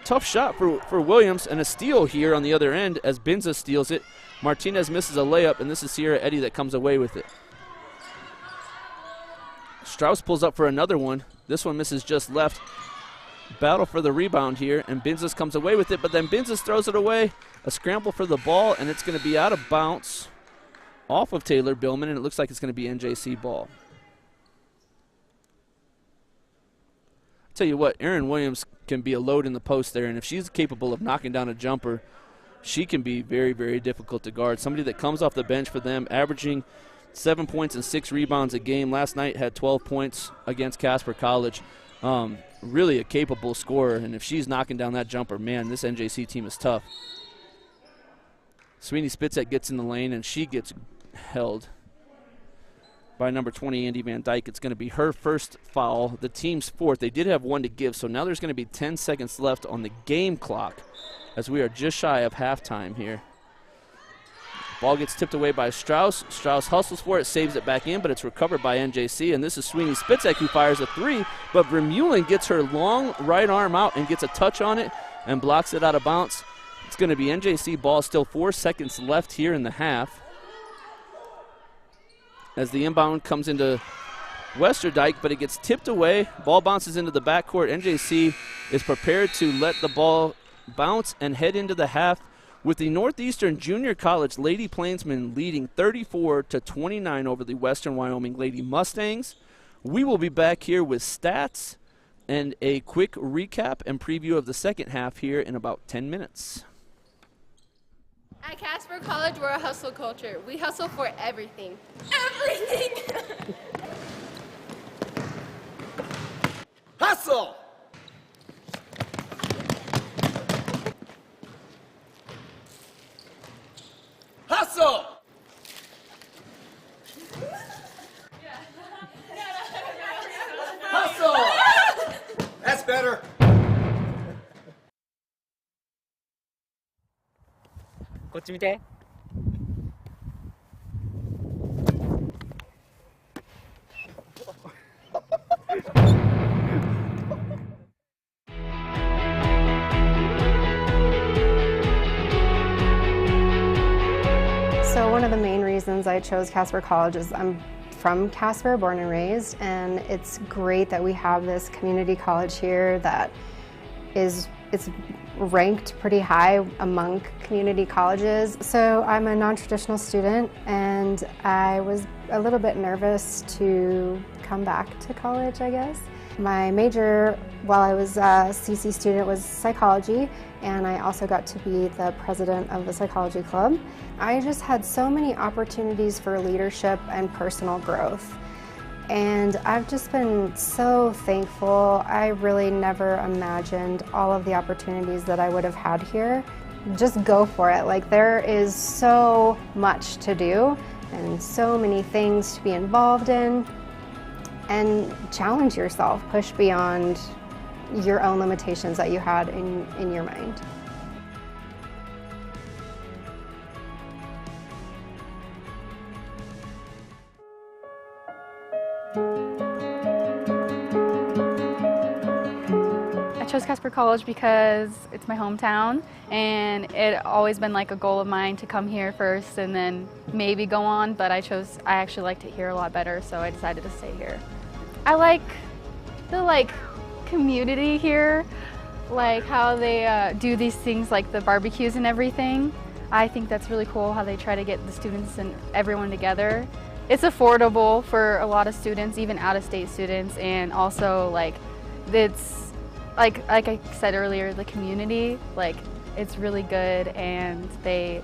Tough shot for Williams, and a steal here on the other end as Binza steals it. Martinez misses a layup, and this is Sierra Eddy that comes away with it. Strauss pulls up for another one. This one misses just left. Battle for the rebound here, and Binzas comes away with it, but then Binzas throws it away. A scramble for the ball, and it's going to be out of bounds off of Taylor Billman, and it looks like it's going to be NJC ball. Tell you what, Erin Williams can be a load in the post there, and if she's capable of knocking down a jumper, she can be very, very difficult to guard. Somebody that comes off the bench for them, averaging 7 points and 6 rebounds a game. Last night had 12 points against Casper College. Really a capable scorer, and if she's knocking down that jumper, man, this NJC team is tough. Sweeney Spitzek gets in the lane, and she gets held by number 20, Andy Van Dyke. It's going to be her first foul, the team's 4th. They did have 1 to give, so now there's going to be 10 seconds left on the game clock as we are just shy of halftime here. Ball gets tipped away by Strauss. Strauss hustles for it, saves it back in, but it's recovered by NJC, and this is Sweeney Spitzek who fires a 3, but Vermeulen gets her long right arm out and gets a touch on it and blocks it out of bounds. It's going to be NJC ball, still 4 seconds left here in the half. As the inbound comes into Westerdyke, but it gets tipped away. Ball bounces into the backcourt. NJC is prepared to let the ball bounce and head into the half with the Northeastern Junior College Lady Plainsmen leading 34-29 over the Western Wyoming Lady Mustangs. We will be back here with stats and a quick recap and preview of the second half here in about 10 minutes. At Casper College, we're a hustle culture. We hustle for everything. Everything! Hustle! Hustle! Hustle! That's better. So one of the main reasons I chose Casper College is I'm from Casper, born and raised, and it's great that we have this community college here that it's ranked pretty high among community colleges. So I'm a non-traditional student, and I was a little bit nervous to come back to college, I guess. My major while I was a CC student was psychology, and I also got to be the president of the psychology club. I just had so many opportunities for leadership and personal growth. And I've just been so thankful. I really never imagined all of the opportunities that I would have had here. Just go for it. Like, there is so much to do and so many things to be involved in. And challenge yourself, push beyond your own limitations that you had in your mind. I chose Casper College because it's my hometown, and it always been like a goal of mine to come here first and then maybe go on, but I actually liked it here a lot better, so I decided to stay here. I like the community here, like how they do these things like the barbecues and everything. I think that's really cool how they try to get the students and everyone together. It's affordable for a lot of students, even out-of-state students, and also it's like I said earlier, the community, it's really good, and they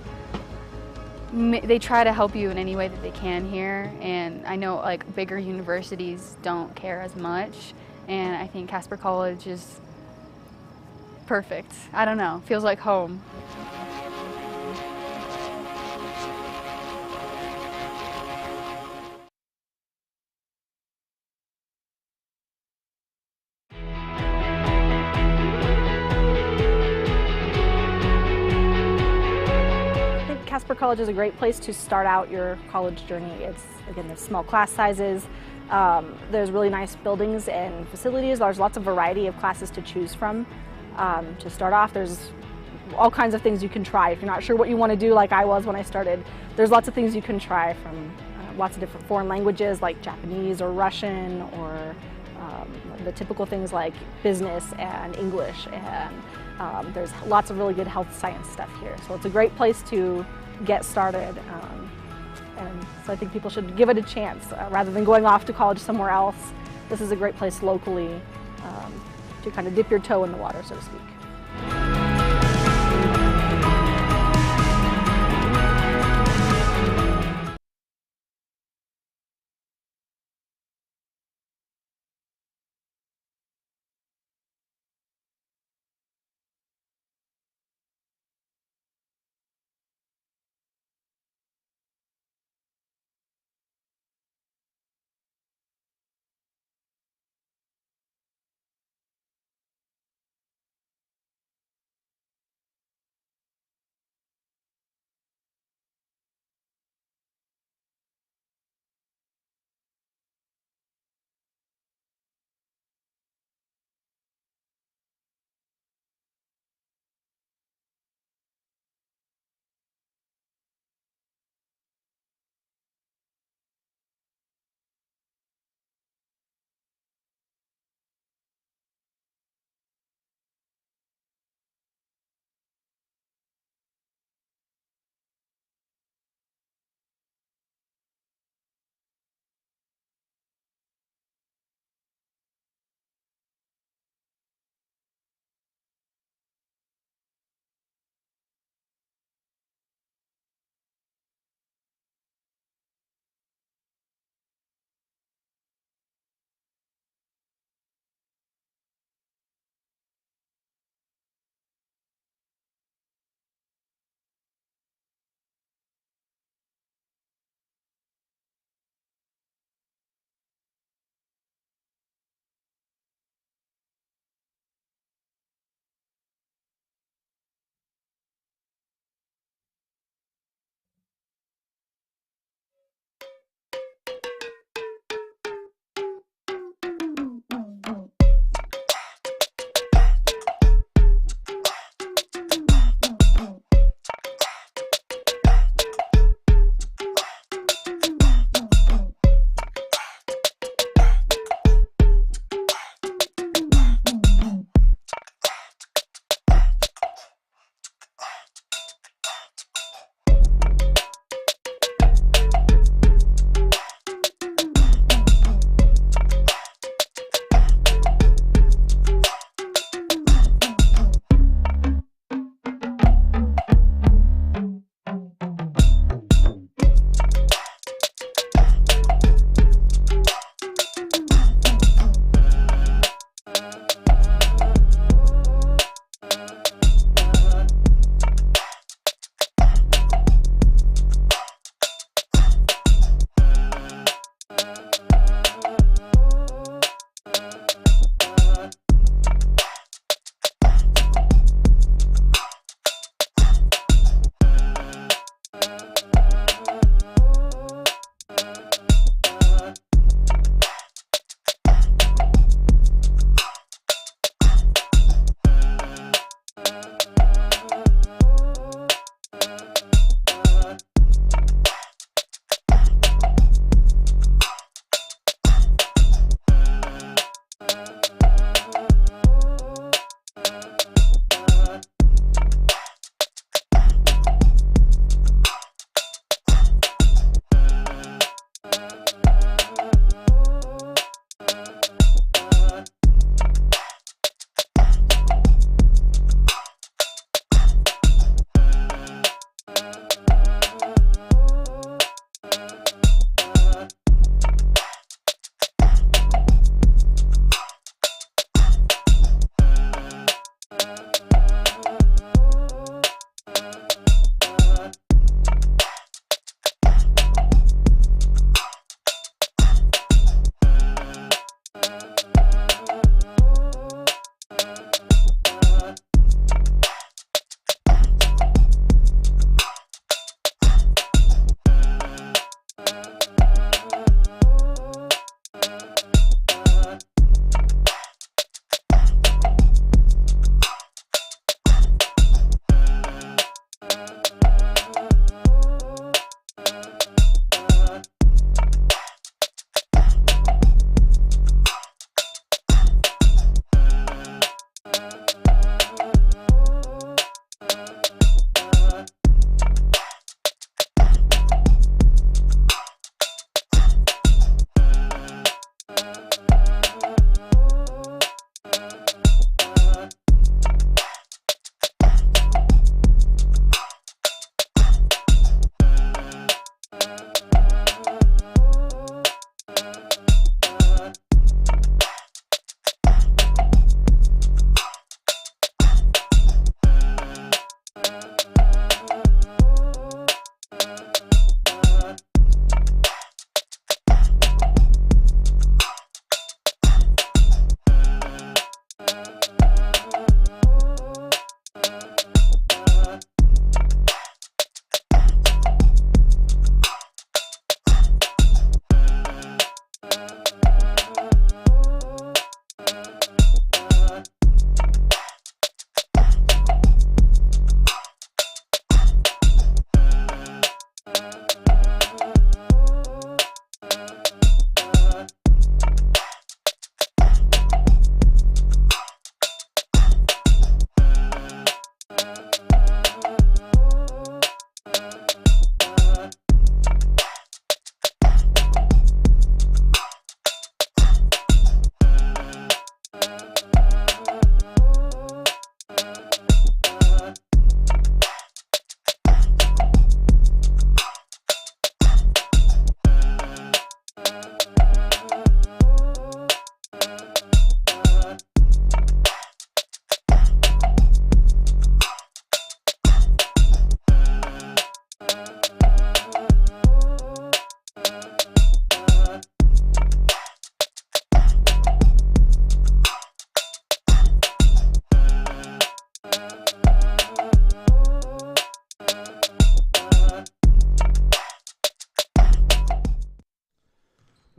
try to help you in any way that they can here. And I know bigger universities don't care as much, and I think Casper College is perfect. I don't know, feels like home. Casper College is a great place to start out your college journey. It's, again, there's small class sizes, there's really nice buildings and facilities, there's lots of variety of classes to choose from. To start off, there's all kinds of things you can try. If you're not sure what you want to do, like I was when I started, there's lots of things you can try, from lots of different foreign languages like Japanese or Russian, or the typical things like business and English, and there's lots of really good health science stuff here. So it's a great place to get started, and so I think people should give it a chance rather than going off to college somewhere else. This is a great place locally to kind of dip your toe in the water, so to speak.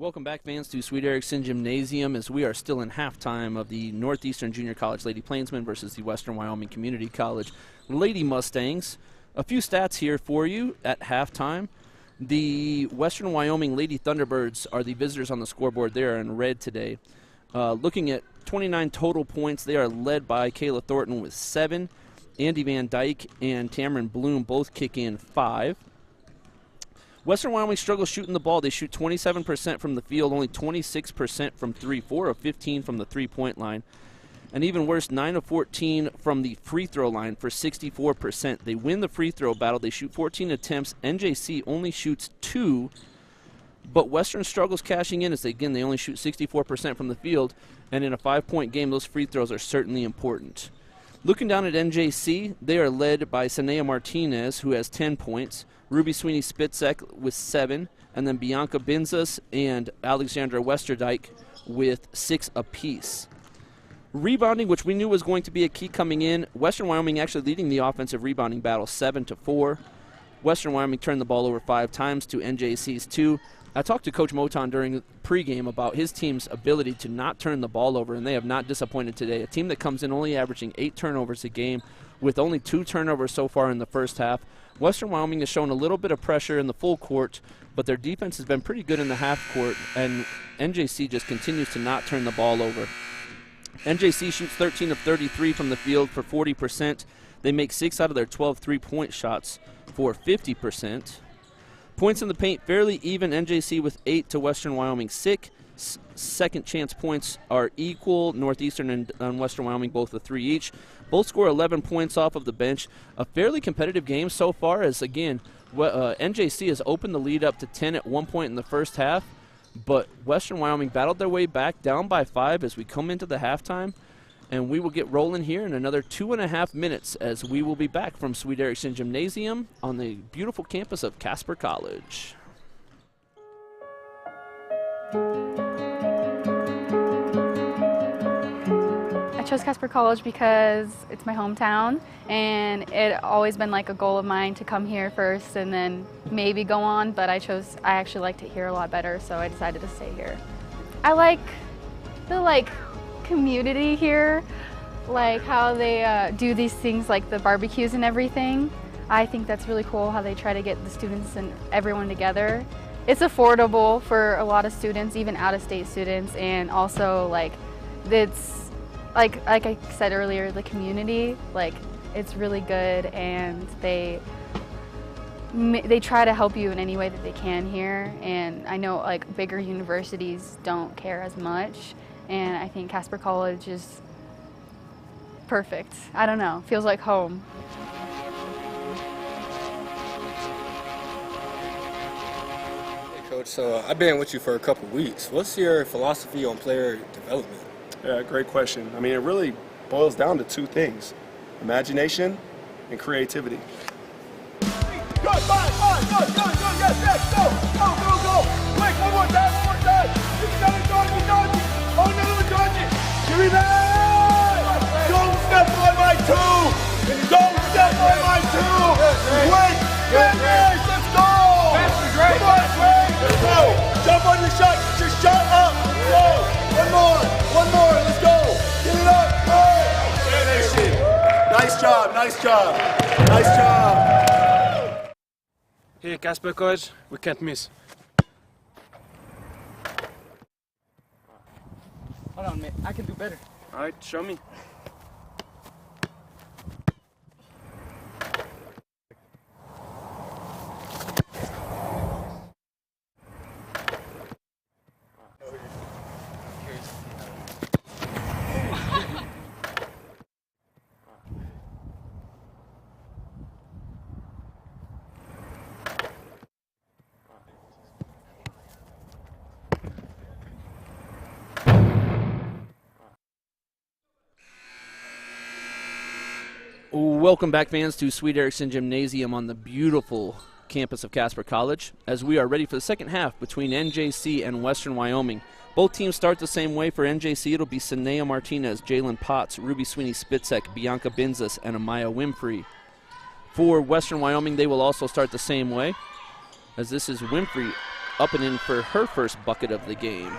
Welcome back, fans, to Sweet Erickson Gymnasium as we are still in halftime of the Northeastern Junior College Lady Plainsmen versus the Western Wyoming Community College Lady Mustangs. A few stats here for you at halftime. The Western Wyoming Lady Thunderbirds are the visitors on the scoreboard. They are in red today. Looking at 29 total points, they are led by Kayla Thornton with 7. Andy Van Dyke and Tamron Bloom both kick in 5. Western Wyoming struggles shooting the ball. They shoot 27% from the field, only 26% from 3, 4 of 15 from the three-point line. And even worse, 9 of 14 from the free throw line for 64%. They win the free throw battle. They shoot 14 attempts. NJC only shoots 2, but Western struggles cashing in as they only shoot 64% from the field. And in a 5-point game, those free throws are certainly important. Looking down at NJC, they are led by Sanea Martinez, who has 10 points. Ruby Sweeney Spitzek with 7, and then Bianca Benzas and Alexandra Westerdyke with 6 apiece. Rebounding, which we knew was going to be a key coming in, Western Wyoming actually leading the offensive rebounding battle 7-4. Western Wyoming turned the ball over 5 times to NJC's 2. I talked to Coach Moton during pregame about his team's ability to not turn the ball over, and they have not disappointed today. A team that comes in only averaging 8 turnovers a game with only 2 turnovers so far in the first half. Western Wyoming has shown a little bit of pressure in the full court, but their defense has been pretty good in the half court, and NJC just continues to not turn the ball over. NJC shoots 13 of 33 from the field for 40%. They make 6 out of their 12 three-point shots for 50%. Points in the paint fairly even. NJC with 8 to Western Wyoming 6. Second chance points are equal. Northeastern and Western Wyoming both with 3 each. Both score 11 points off of the bench. A fairly competitive game so far as, again, NJC has opened the lead up to 10 at one point in the first half, but Western Wyoming battled their way back down by 5 as we come into the halftime. And we will get rolling here in another 2.5 minutes as we will be back from Sweet Erickson Gymnasium on the beautiful campus of Casper College. I chose Casper College because it's my hometown, and it always been like a goal of mine to come here first and then maybe go on, but I actually liked it here a lot better, so I decided to stay here. I like the community here, like how they do these things like the barbecues and everything. I think that's really cool how they try to get the students and everyone together. It's affordable for a lot of students, even out-of-state students, and also it's like I said earlier, the community, it's really good, and they try to help you in any way that they can here. And I know bigger universities don't care as much, and I think Casper College is perfect. I don't know, feels like home. Hey, Coach, so I've been with you for a couple weeks. What's your philosophy on player development? Yeah, great question. I mean, it really boils down to 2 things: imagination and creativity. Good, fine, good, yes, go, go. Quick, one more time. This is another dodgy. Oh, another dodgy. Give me that. Don't step on my 2. Don't step on my 2. Quick, finish, let's go. Come on, Trey. Let's go. Jump on your shot. Just shut up. Go. One more, let's go. Get it up. Go. Finish it. Nice job. Here, Casper College, we can't miss. Hold on, mate. I can do better. All right, show me. Welcome back, fans, to Sweet Erickson Gymnasium on the beautiful campus of Casper College as we are ready for the second half between NJC and Western Wyoming. Both teams start the same way. For NJC, it'll be Sanea Martinez, Jalen Potts, Ruby Sweeney Spitzek, Bianca Benzas, and Amaya Winfrey. For Western Wyoming, they will also start the same way, as this is Winfrey up and in for her first bucket of the game.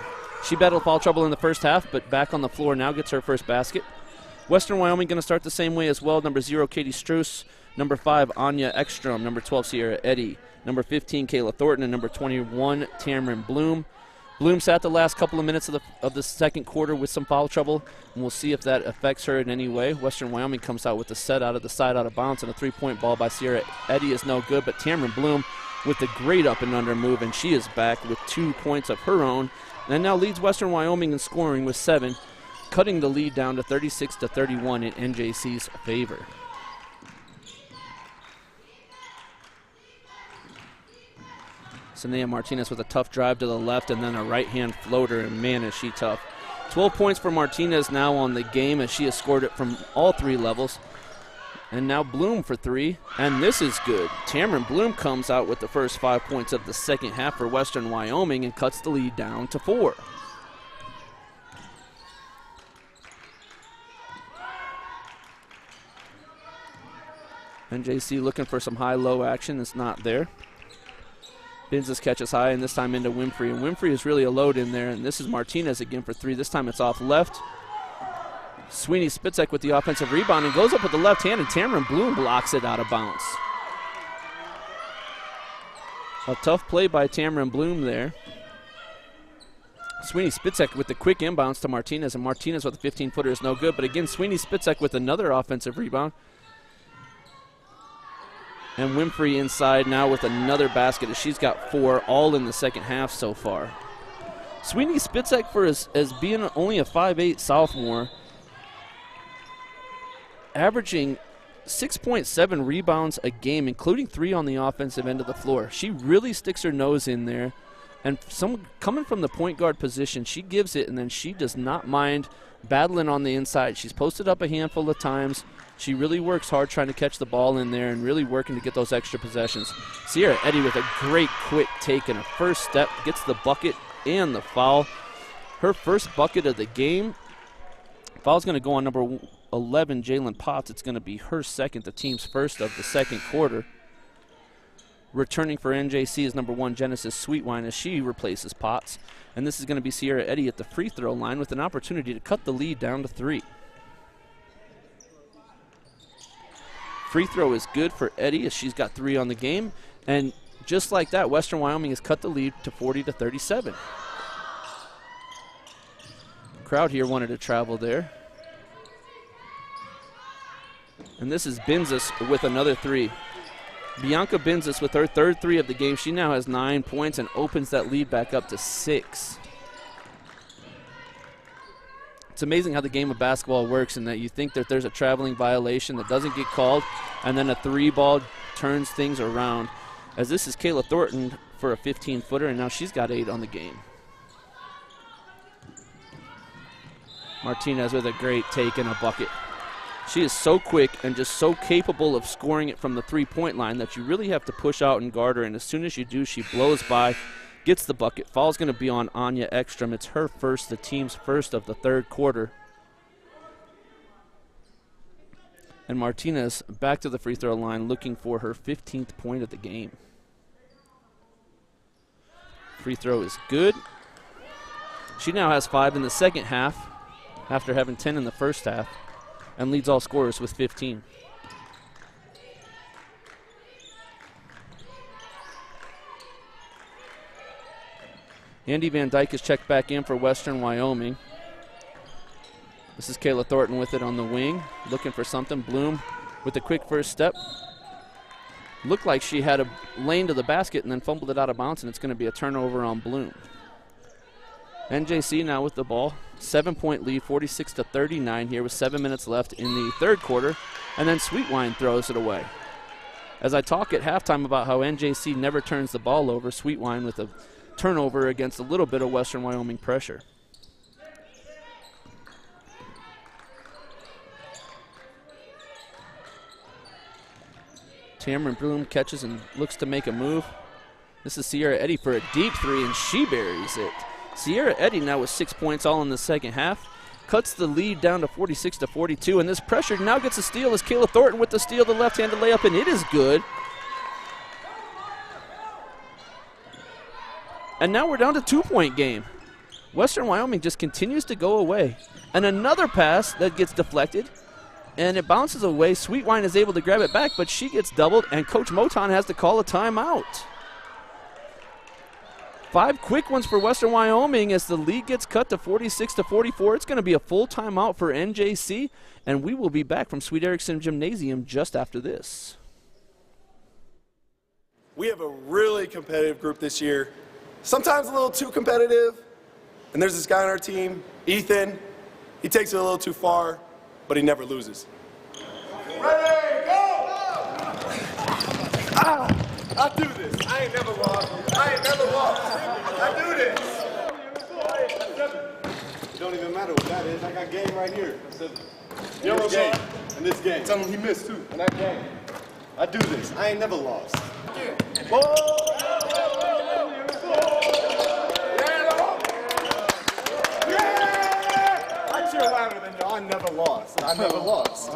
She battled foul trouble in the first half, but back on the floor now, gets her first basket. Western Wyoming going to start the same way as well. Number 0, Katie Struess. Number 5, Anya Ekstrom. Number 12, Sierra Eddy. Number 15, Kayla Thornton. And number 21, Tamron Bloom. Bloom sat the last couple of minutes of the second quarter with some foul trouble, and we'll see if that affects her in any way. Western Wyoming comes out with a set out of the side, out of bounds, and a three-point ball by Sierra Eddy is no good, but Tamron Bloom with a great up and under move, and she is back with 2 points of her own, and now leads Western Wyoming in scoring with 7, cutting the lead down to 36-31 in NJC's favor. Sanaya Martinez with a tough drive to the left and then a right-hand floater, and man, is she tough. 12 points for Martinez now on the game as she has scored it from all 3 levels. And now Bloom for 3, and this is good. Tamron Bloom comes out with the first 5 points of the second half for Western Wyoming and cuts the lead down to 4. NJC looking for some high-low action. It's not there. Binzes catches high, and this time into Winfrey. And Winfrey is really a load in there, and this is Martinez again for 3. This time it's off left. Sweeney Spitzek with the offensive rebound and goes up with the left hand, and Tamron Bloom blocks it out of bounds. A tough play by Tamron Bloom there. Sweeney Spitzek with the quick inbounds to Martinez, and Martinez with a 15-footer is no good. But again, Sweeney Spitzek with another offensive rebound. And Winfrey inside now with another basket as she's got 4 all in the second half so far. Sweeney Spitzek, for as being only a 5'8 sophomore, averaging 6.7 rebounds a game, including 3 on the offensive end of the floor. She really sticks her nose in there. And coming from the point guard position, she gives it, and then she does not mind battling on the inside. She's posted up a handful of times. She really works hard trying to catch the ball in there and really working to get those extra possessions. Sierra Eddy with a great quick take and a first step, gets the bucket and the foul. Her first bucket of the game. Foul's going to go on number 11, Jalen Potts. It's going to be her second, the team's first of the second quarter. Returning for NJC is number 1, Genesis Sweetwine, as she replaces Potts. And this is going to be Sierra Eddy at the free throw line with an opportunity to cut the lead down to 3. Free throw is good for Eddy as she's got 3 on the game. And just like that, Western Wyoming has cut the lead to 40-37. Crowd here wanted to travel there. And this is Binzes with another 3. Bianca Binzes with her third 3 of the game. She now has 9 points and opens that lead back up to 6. It's amazing how the game of basketball works, in that you think that there's a traveling violation that doesn't get called, and then a 3-ball turns things around. As this is Kayla Thornton for a 15-footer, and now she's got 8 on the game. Martinez with a great take and a bucket. She is so quick and just so capable of scoring it from the 3-point line that you really have to push out and guard her, and as soon as you do, she blows by, gets the bucket. Foul's going to be on Anya Ekstrom. It's her first, the team's first of the third quarter. And Martinez back to the free throw line looking for her 15th point of the game. Free throw is good. She now has 5 in the second half after having 10 in the first half, and leads all scorers with 15. Andy Van Dyke is checked back in for Western Wyoming. This is Kayla Thornton with it on the wing, looking for something. Bloom with a quick first step. Looked like she had a lane to the basket and then fumbled it out of bounds, and it's going to be a turnover on Bloom. NJC now with the ball. 7-point lead, 46-39 here with 7 minutes left in the third quarter. And then Sweetwine throws it away. As I talk at halftime about how NJC never turns the ball over, Sweetwine with a turnover against a little bit of Western Wyoming pressure. Tamron Bloom catches and looks to make a move. This is Sierra Eddy for a deep 3, and she buries it. Sierra Eddy now with 6 points all in the second half. Cuts the lead down to 46-42, and this pressure now gets a steal as Kayla Thornton with the steal, the left-handed layup, and it is good. And now we're down to 2-point game. Western Wyoming just continues to go away. And another pass that gets deflected, and it bounces away. Sweetwine is able to grab it back, but she gets doubled, and Coach Moton has to call a timeout. 5 quick ones for Western Wyoming as the lead gets cut to 46-44. It's going to be a full timeout for NJC, and we will be back from Sweet Erickson Gymnasium just after this. We have a really competitive group this year, sometimes a little too competitive. And there's this guy on our team, Ethan. He takes it a little too far, but he never loses. Ready, go! I do this. I ain't never lost. I do this. It don't even matter what that is. I got game right here. In this game. In this game. Tell him he missed too. In that game. I do this. I ain't never lost. I cheer louder than y'all. I never lost. I never lost.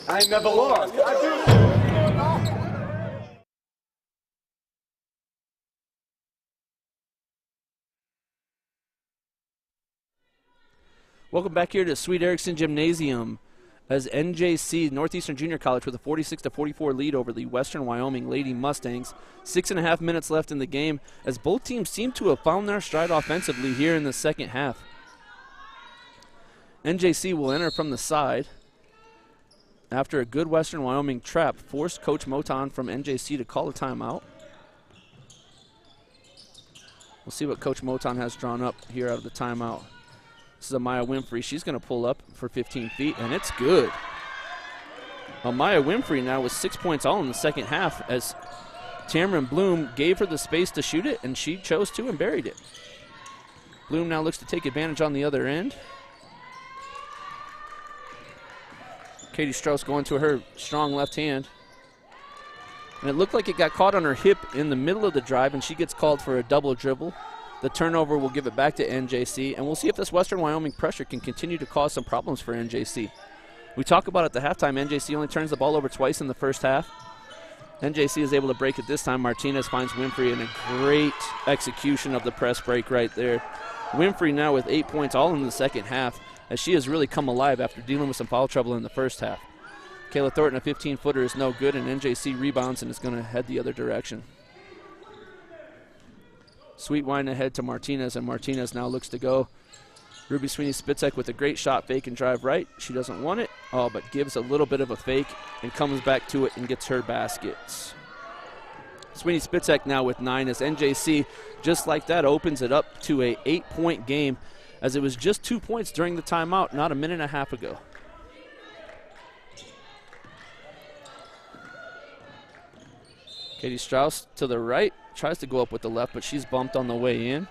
I ain't never lost. I do this. Welcome back here to Sweet Erickson Gymnasium as NJC, Northeastern Junior College, with a 46-44 lead over the Western Wyoming Lady Mustangs. 6.5 minutes left in the game as both teams seem to have found their stride offensively here in the second half. NJC will enter from the side after a good Western Wyoming trap forced Coach Moton from NJC to call a timeout. We'll see what Coach Moton has drawn up here out of the timeout. This is Amaya Winfrey. She's going to pull up for 15 feet, and it's good. Amaya Winfrey now with 6 points all in the second half as Tamron Bloom gave her the space to shoot it, and she chose to and buried it. Bloom now looks to take advantage on the other end. Katie Strauss going to her strong left hand. And it looked like it got caught on her hip in the middle of the drive, and she gets called for a double dribble. The turnover will give it back to NJC, and we'll see if this Western Wyoming pressure can continue to cause some problems for NJC. We talk about at the halftime, NJC only turns the ball over twice in the first half. NJC is able to break it this time. Martinez finds Winfrey in a great execution of the press break right there. Winfrey now with 8 points all in the second half as she has really come alive after dealing with some foul trouble in the first half. Kayla Thornton, a 15-footer, is no good, and NJC rebounds and is going to head the other direction. Sweetwine ahead to Martinez, and Martinez now looks to go. Ruby Sweeney-Spitzek with a great shot fake and drive right. She doesn't want it, but gives a little bit of a fake and comes back to it and gets her baskets. Sweeney-Spitzek now with 9 as NJC, just like that, opens it up to a 8-point game as it was just 2 points during the timeout not a minute and a half ago. Katie Strauss to the right, tries to go up with the left, but she's bumped on the way in.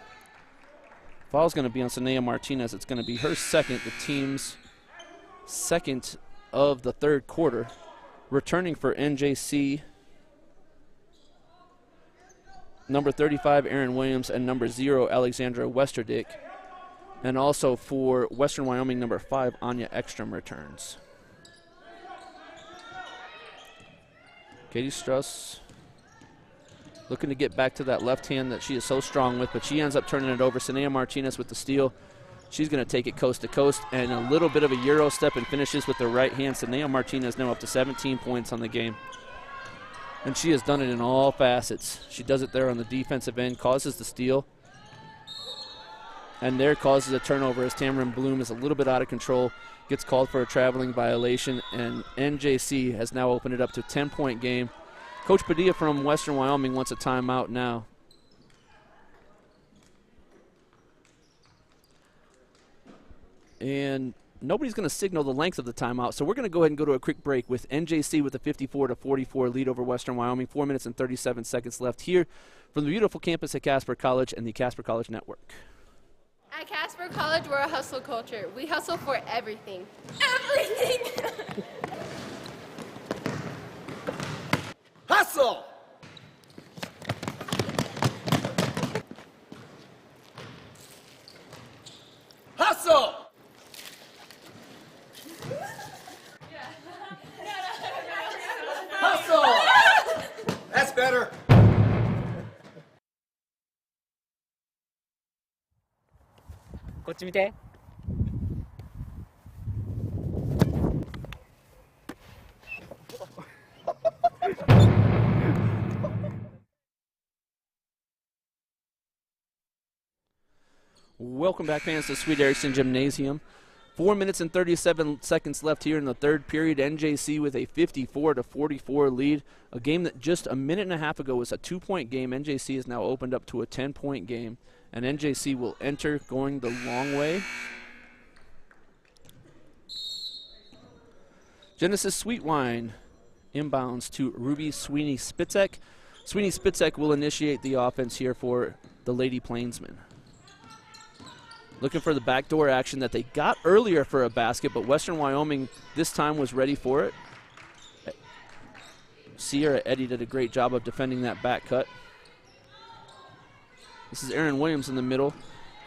Foul's going to be on Sanaya Martinez. It's going to be her second, the team's second of the third quarter. Returning for NJC, number 35, Aaron Williams, and number 0, Alexandra Westerdick. And also for Western Wyoming, number 5, Anya Ekstrom returns. Katie Strauss looking to get back to that left hand that she is so strong with, but she ends up turning it over. Sanaya Martinez with the steal. She's going to take it coast to coast, and a little bit of a Euro step and finishes with the right hand. Sanaya Martinez now up to 17 points on the game. And she has done it in all facets. She does it there on the defensive end, causes the steal, and there causes a turnover as Tamron Bloom is a little bit out of control, gets called for a traveling violation, and NJC has now opened it up to a 10-point game. Coach Padilla from Western Wyoming wants a timeout now. And nobody's going to signal the length of the timeout, so we're going to go ahead and go to a quick break with NJC with a 54-44 lead over Western Wyoming. 4 minutes and 37 seconds left here from the beautiful campus at Casper College and the Casper College Network. At Casper College, we're a hustle culture. We hustle for everything. Everything! Hustle! Hustle! ってみて。Welcome back, fans, to Sweet Erickson Gymnasium. 4 minutes and 37 seconds left here in the third period. NJC with a 54-44 lead. A game that just a minute and a half ago was a 2-point game. NJC has now opened up to a 10-point game. And NJC will enter going the long way. Genesis Sweetwine inbounds to Ruby Sweeney-Spitzek. Sweeney-Spitzek will initiate the offense here for the Lady Plainsmen. Looking for the backdoor action that they got earlier for a basket, but Western Wyoming this time was ready for it. Sierra Eddy did a great job of defending that back cut. This is Aaron Williams in the middle.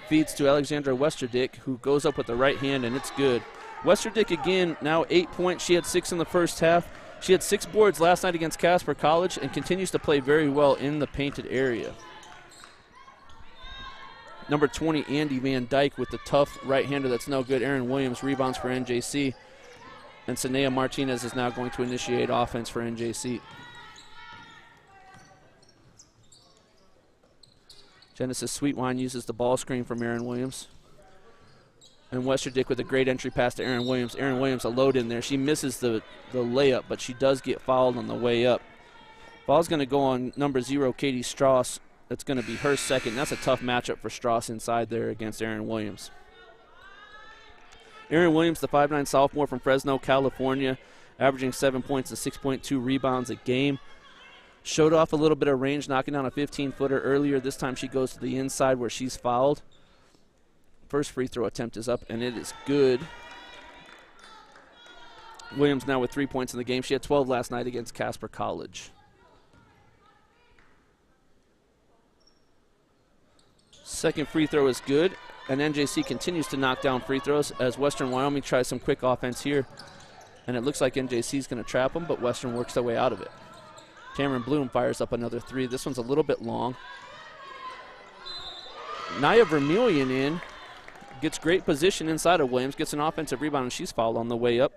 Feeds to Alexandra Westerdick, who goes up with the right hand, and it's good. Westerdick again, now 8 points. She had 6 in the first half. She had 6 boards last night against Casper College and continues to play very well in the painted area. Number 20, Andy Van Dyke with the tough right-hander that's no good. Aaron Williams rebounds for NJC. And Sanea Martinez is now going to initiate offense for NJC. Genesis Sweetwine uses the ball screen from Aaron Williams. And Westerdick with a great entry pass to Aaron Williams. Aaron Williams a load in there. She misses the layup, but she does get fouled on the way up. Foul's going to go on number 0, Katie Strauss. That's going to be her second. That's a tough matchup for Strauss inside there against Aaron Williams. Aaron Williams, the 5'9" sophomore from Fresno, California, averaging 7 points and 6.2 rebounds a game. Showed off a little bit of range, knocking down a 15-footer earlier. This time she goes to the inside where she's fouled. First free throw attempt is up, and it is good. Williams now with 3 points in the game. She had 12 last night against Casper College. Second free throw is good, and NJC continues to knock down free throws as Western Wyoming tries some quick offense here. And it looks like NJC is going to trap them, but Western works their way out of it. Cameron Bloom fires up another 3. This one's a little bit long. Nia Vermillion in, gets great position inside of Williams, gets an offensive rebound, and she's fouled on the way up.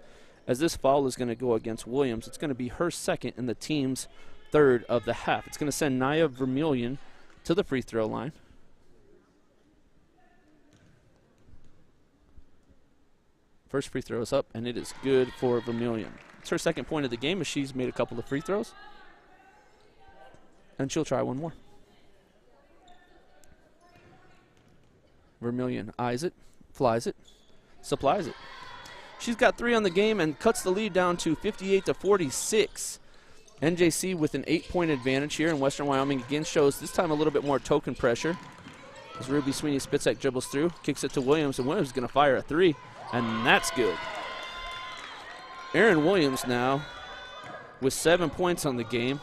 As this foul is going to go against Williams, it's going to be her second and the team's third of the half. It's going to send Nia Vermillion to the free throw line. First free throw is up, and it is good for Vermillion. It's her second point of the game as she's made a couple of free throws. And she'll try one more. Vermillion eyes it, flies it, supplies it. She's got 3 on the game and cuts the lead down to 58-46. NJC with an 8-point advantage here, and Western Wyoming again shows this time a little bit more token pressure. As Ruby Sweeney-Spitzek dribbles through, kicks it to Williams, and Williams is going to fire a 3. And that's good. Aaron Williams now with 7 points on the game,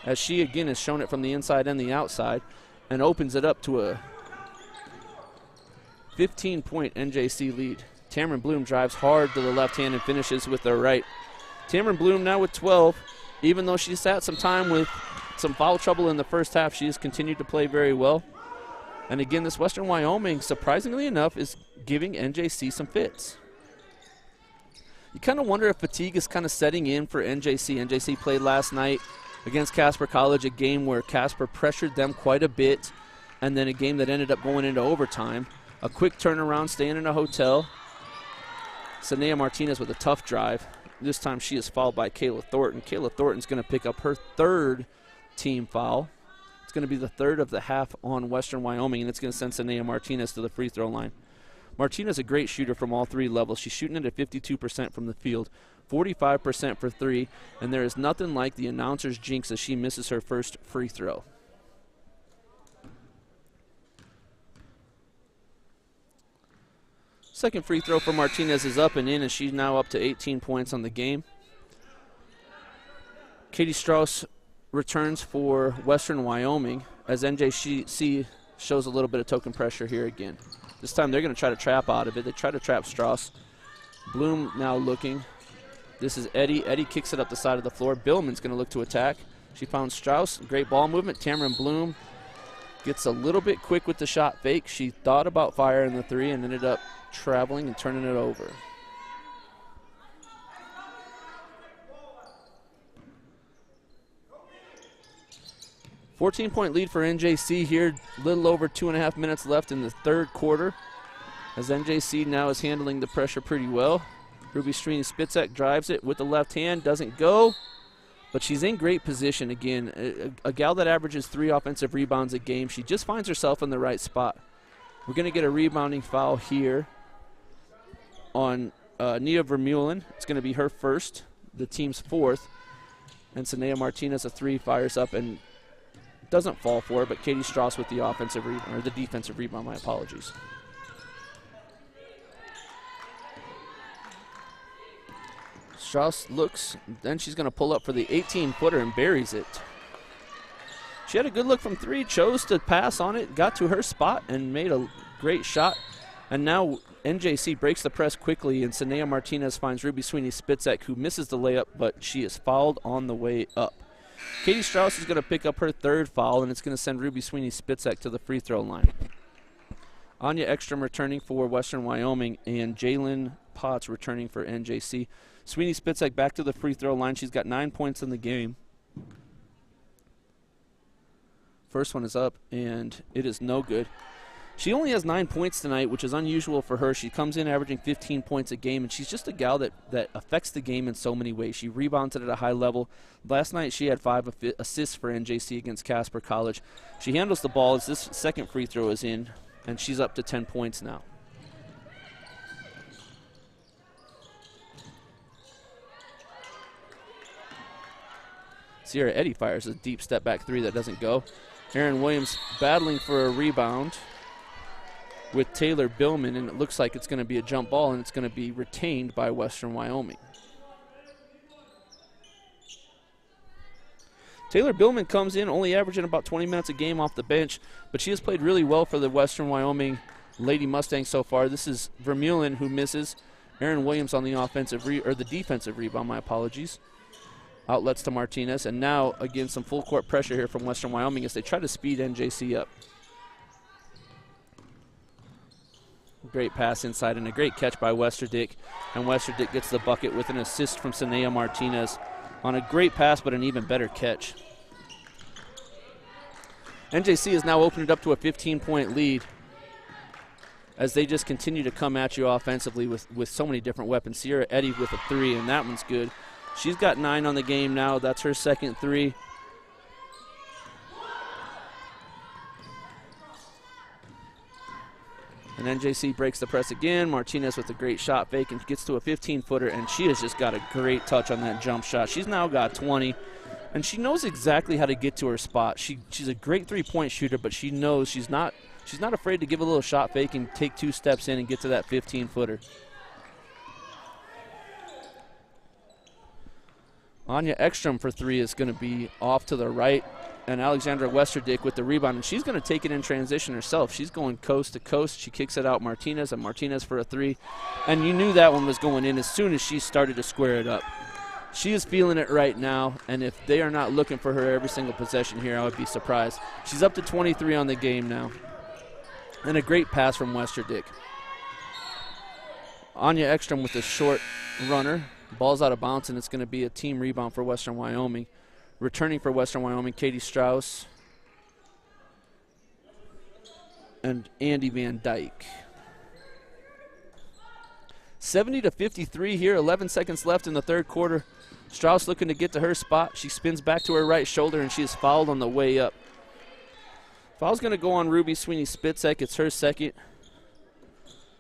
as she again has shown it from the inside and the outside, and opens it up to a 15-point NJC lead. Tamron Bloom drives hard to the left hand and finishes with the right. Tamron Bloom now with 12. Even though she sat some time with some foul trouble in the first half, she has continued to play very well. And again, this Western Wyoming, surprisingly enough, is giving NJC some fits. You kind of wonder if fatigue is kind of setting in for NJC. NJC played last night against Casper College, a game where Casper pressured them quite a bit, and then a game that ended up going into overtime. A quick turnaround, staying in a hotel. Sanea Martinez with a tough drive. This time she is fouled by Kayla Thornton. Kayla Thornton's going to pick up her 3rd team foul. It's going to be the 3rd of the half on Western Wyoming, and it's going to send Sanea Martinez to the free throw line. Martinez a great shooter from all 3 levels. She's shooting it at 52% from the field, 45% for 3, and there is nothing like the announcer's jinx as she misses her first free throw. Second free throw for Martinez is up and in, and she's now up to 18 points on the game. Katie Strauss returns for Western Wyoming as NJC shows a little bit of token pressure here again. This time they're going to try to trap out of it. They try to trap Strauss. Bloom now looking. This is Eddy. Eddy kicks it up the side of the floor. Billman's going to look to attack. She found Strauss. Great ball movement. Tamron Bloom Gets a little bit quick with the shot fake. She thought about firing the three and ended up traveling and turning it over. A 14-point lead for NJC here. Little over 2.5 minutes left in the third quarter, as NJC now is handling the pressure pretty well. Ruby Srini-Spitzek drives it with the left hand, doesn't go, but she's in great position again. A gal that averages 3 offensive rebounds a game. She just finds herself in the right spot. We're going to get a rebounding foul here on Nia Vermeulen. It's going to be her first, the team's fourth. And Sanea Martinez, a three, fires up and doesn't fall for it, but Katie Strauss with the offensive rebound, or the defensive rebound, my apologies. Strauss looks, then she's going to pull up for the 18-footer and buries it. She had a good look from three, chose to pass on it, got to her spot, and made a great shot. And now NJC breaks the press quickly, and Sanea Martinez finds Ruby Sweeney-Spitzek, who misses the layup, but she is fouled on the way up. Katie Strauss is going to pick up her third foul, and it's going to send Ruby Sweeney-Spitzek to the free throw line. Anya Ekstrom returning for Western Wyoming, and Jalen Potts returning for NJC. Sweeney-Spitzek back to the free throw line. She's got 9 points in the game. First one is up, and it is no good. She only has 9 points tonight, which is unusual for her. She comes in averaging 15 points a game, and she's just a gal that affects the game in so many ways. She rebounds it at a high level. Last night she had 5 assists for NJC against Casper College. She handles the ball as this second free throw is in, and she's up to 10 points now. Sierra Eddy fires a deep step back three that doesn't go. Aaron Williams battling for a rebound with Taylor Billman, and it looks like it's going to be a jump ball, and it's going to be retained by Western Wyoming. Taylor Billman comes in only averaging about 20 minutes a game off the bench, but she has played really well for the Western Wyoming Lady Mustangs so far. This is Vermeulen who misses. Aaron Williams on the the defensive rebound, my apologies. Outlets to Martinez, and now again some full court pressure here from Western Wyoming as they try to speed NJC up. Great pass inside and a great catch by Westerdick, and Westerdick gets the bucket with an assist from Sanea Martinez on a great pass but an even better catch. NJC has now opened it up to a 15-point lead as they just continue to come at you offensively with so many different weapons. Sierra Eddy with a three, and that one's good. She's got 9 on the game now. That's her second three. And NJC breaks the press again. Martinez with a great shot fake and gets to a 15-footer, and she has just got a great touch on that jump shot. She's now got 20, and she knows exactly how to get to her spot. She's a great three-point shooter, but she knows she's not afraid to give a little shot fake and take 2 steps in and get to that 15-footer. Anya Ekstrom for three is going to be off to the right, and Alexandra Westerdick with the rebound, and she's going to take it in transition herself. She's going coast to coast. She kicks it out Martinez, and Martinez for a three, and you knew that one was going in as soon as she started to square it up. She is feeling it right now, and if they are not looking for her every single possession here, I would be surprised. She's up to 23 on the game now, and a great pass from Westerdick. Anya Ekstrom with a short runner. Ball's out of bounds, and it's going to be a team rebound for Western Wyoming. Returning for Western Wyoming, Katie Strauss and Andy Van Dyke. 70-53 here, 11 seconds left in the third quarter. Strauss looking to get to her spot. She spins back to her right shoulder, and she is fouled on the way up. Foul's going to go on Ruby Sweeney-Spitzek. It's her second.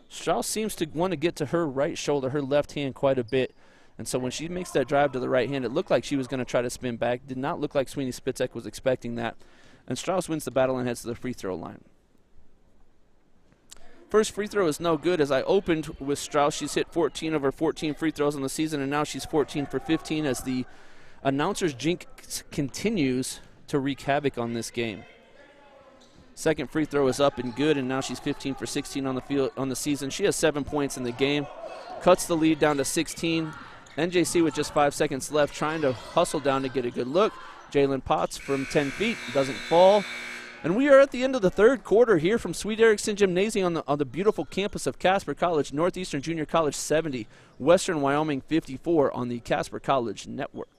Strauss seems to want to get to her right shoulder, her left hand quite a bit. And so when she makes that drive to the right hand, it looked like she was going to try to spin back. Did not look like Sweeney-Spitzek was expecting that. And Strauss wins the battle and heads to the free throw line. First free throw is no good. As I opened with Strauss, she's hit 14 of her 14 free throws on the season, and now she's 14 for 15 as the announcer's jinx continues to wreak havoc on this game. Second free throw is up and good, and now she's 15 for 16 on the field on the season. She has 7 points in the game, cuts the lead down to 16. NJC with just 5 seconds left, trying to hustle down to get a good look. Jalen Potts from 10 feet doesn't fall. And we are at the end of the third quarter here from Sweet Erickson Gymnasium on the beautiful campus of Casper College. Northeastern Junior College 70, Western Wyoming 54 on the Casper College Network.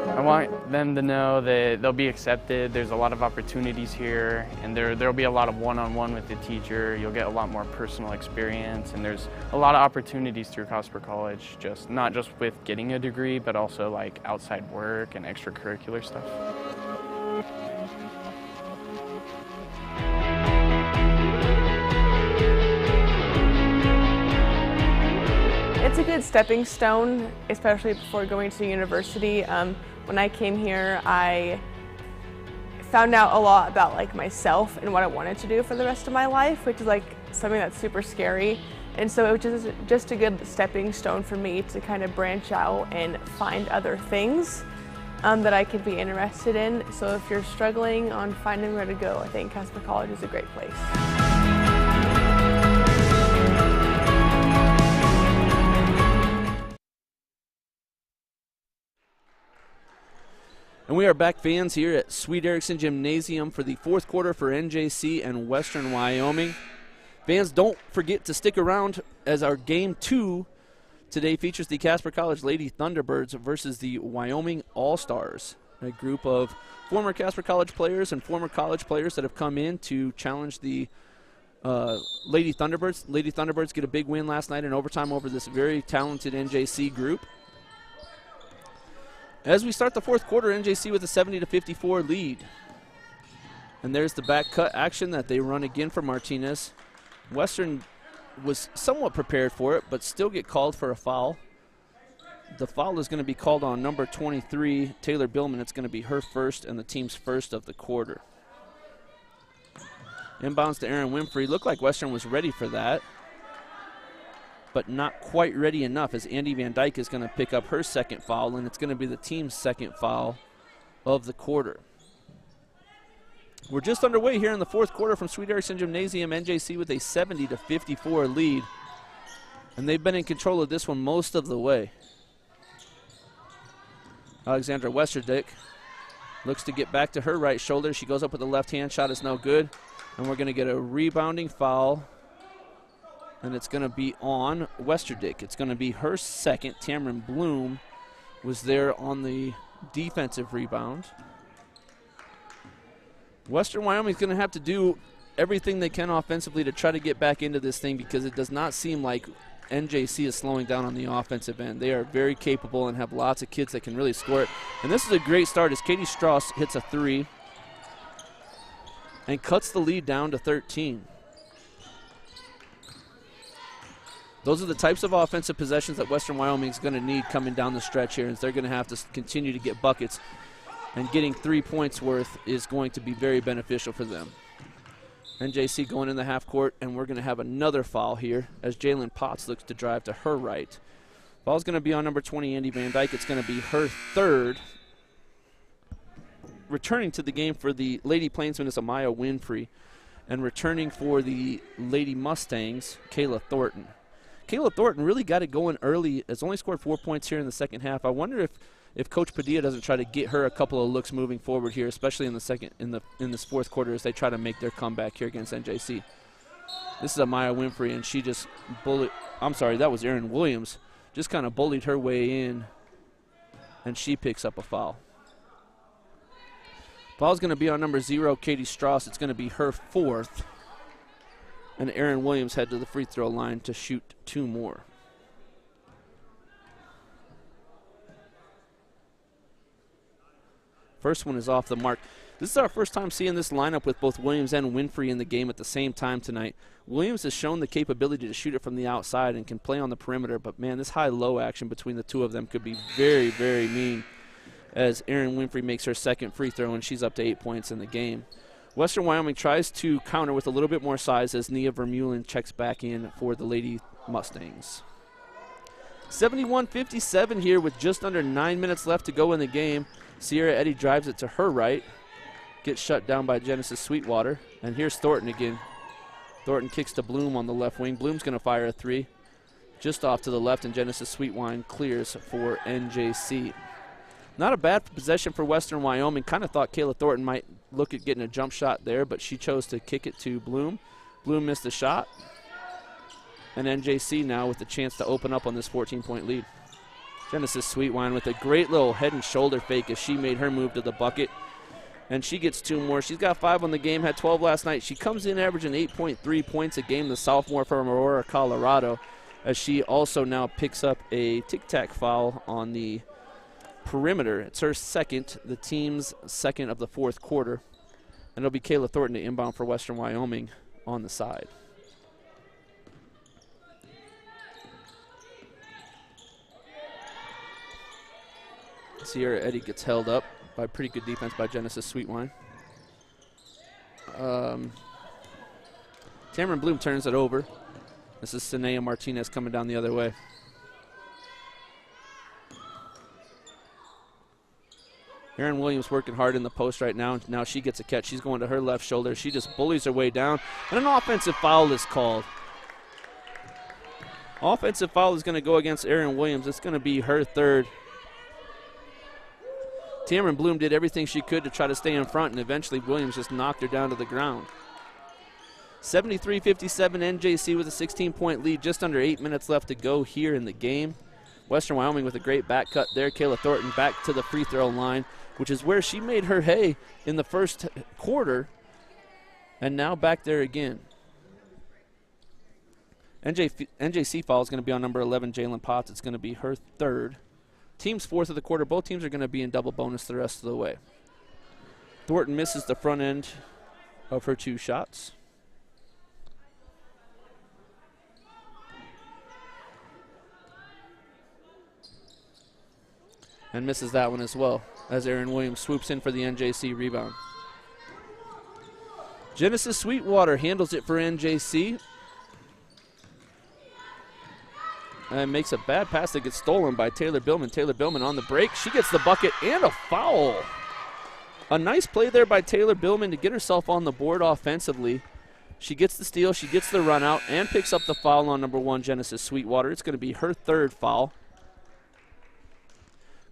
I want them to know that they'll be accepted. There's a lot of opportunities here, and there'll be a lot of one-on-one with the teacher. You'll get a lot more personal experience, and there's a lot of opportunities through Casper College, not just with getting a degree, but also like outside work and extracurricular stuff. It's a good stepping stone, especially before going to university. When I came here, I found out a lot about like myself and what I wanted to do for the rest of my life, which is like something that's super scary. And so it was just a good stepping stone for me to kind of branch out and find other things that I could be interested in. So if you're struggling on finding where to go, I think Casper College is a great place. And we are back, fans, here at Sweet Erickson Gymnasium for the fourth quarter for NJC and Western Wyoming. Fans, don't forget to stick around as our game 2 today features the Casper College Lady Thunderbirds versus the Wyoming All-Stars, a group of former Casper College players and former college players that have come in to challenge the Lady Thunderbirds. Lady Thunderbirds get a big win last night in overtime over this very talented NJC group. As we start the fourth quarter, NJC with a 70-54 lead. And there's the back cut action that they run again for Martinez. Western was somewhat prepared for it, but still get called for a foul. The foul is going to be called on number 23, Taylor Billman. It's going to be her first and the team's first of the quarter. Inbounds to Aaron Winfrey. Looked like Western was ready for that, but not quite ready enough, as Andy Van Dyke is going to pick up her second foul, and it's going to be the team's second foul of the quarter. We're just underway here in the fourth quarter from Sweet Erickson Gymnasium. NJC with a 70-54 lead, and they've been in control of this one most of the way. Alexandra Westerdick looks to get back to her right shoulder. She goes up with the left hand, shot is no good, and we're going to get a rebounding foul, and it's going to be on Westerdick. It's going to be her second. Tamron Bloom was there on the defensive rebound. Western Wyoming's going to have to do everything they can offensively to try to get back into this thing, because it does not seem like NJC is slowing down on the offensive end. They are very capable and have lots of kids that can really score it. And this is a great start as Katie Strauss hits a three and cuts the lead down to 13. Those are the types of offensive possessions that Western Wyoming is going to need coming down the stretch here, as they're going to have to continue to get buckets, and getting 3 points worth is going to be very beneficial for them. NJC going in the half court, and we're going to have another foul here as Jalen Potts looks to drive to her right. Foul's going to be on number 20, Andy Van Dyke. It's going to be her third. Returning to the game for the Lady Plainsmen is Amaya Winfrey, and returning for the Lady Mustangs, Kayla Thornton. Kayla Thornton really got it going early, has only scored 4 points here in the second half. I wonder if Coach Padilla doesn't try to get her a couple of looks moving forward here, especially in this fourth quarter, as they try to make their comeback here against NJC. This is Amaya Winfrey, and she just that was Erin Williams, just kind of bullied her way in, and she picks up a foul. Foul's going to be on number 0, Katie Strauss. It's going to be her fourth. And Erin Williams head to the free throw line to shoot 2 more. First one is off the mark. This is our first time seeing this lineup with both Williams and Winfrey in the game at the same time tonight. Williams has shown the capability to shoot it from the outside and can play on the perimeter, but man, this high-low action between the two of them could be very, very mean, as Erin Winfrey makes her second free throw, and she's up to 8 points in the game. Western Wyoming tries to counter with a little bit more size as Nia Vermeulen checks back in for the Lady Mustangs. 71-57 here with just under 9 minutes left to go in the game. Sierra Eddy drives it to her right, gets shut down by Genesis Sweetwater, and here's Thornton again. Thornton kicks to Bloom on the left wing. Bloom's going to fire a three. just off to the left, and Genesis Sweetwine clears for NJC. Not a bad possession for Western Wyoming. Kind of thought Kayla Thornton might look at getting a jump shot there, but she chose to kick it to Bloom. Bloom missed the shot. And NJC now with the chance to open up on this 14-point lead. Genesis Sweetwine with a great little head and shoulder fake as she made her move to the bucket. And she gets 2 more. She's got 5 on the game, had 12 last night. She comes in averaging 8.3 points a game, the sophomore from Aurora, Colorado, as she also now picks up a tic-tac foul on the perimeter. It's her second, the team's second of the fourth quarter. And it'll be Kayla Thornton to inbound for Western Wyoming on the side. Sierra Eddy gets held up by pretty good defense by Genesis Sweetwine. Tamron Bloom turns it over. This is Sanea Martinez coming down the other way. Erin Williams working hard in the post right now. Now she gets a catch. She's going to her left shoulder. She just bullies her way down. And an offensive foul is called. Offensive foul is going to go against Erin Williams. It's going to be her third. Tamron Bloom did everything she could to try to stay in front, and eventually Williams just knocked her down to the ground. 73-57 NJC with a 16-point lead, just under 8 minutes left to go here in the game. Western Wyoming with a great back cut there. Kayla Thornton back to the free throw line, which is where she made her hay in the first quarter, and now back there again. NJC foul is going to be on number 11, Jalen Potts. It's going to be her third. Team's fourth of the quarter. Both teams are going to be in double bonus the rest of the way. Thornton misses the front end of her 2 shots. And misses that one as well, as Erin Williams swoops in for the NJC rebound. Genesis Sweetwater handles it for NJC. And makes a bad pass that gets stolen by Taylor Billman. Taylor Billman on the break. She gets the bucket and a foul. A nice play there by Taylor Billman to get herself on the board offensively. She gets the steal, she gets the run out, and picks up the foul on number 1, Genesis Sweetwater. It's going to be her third foul.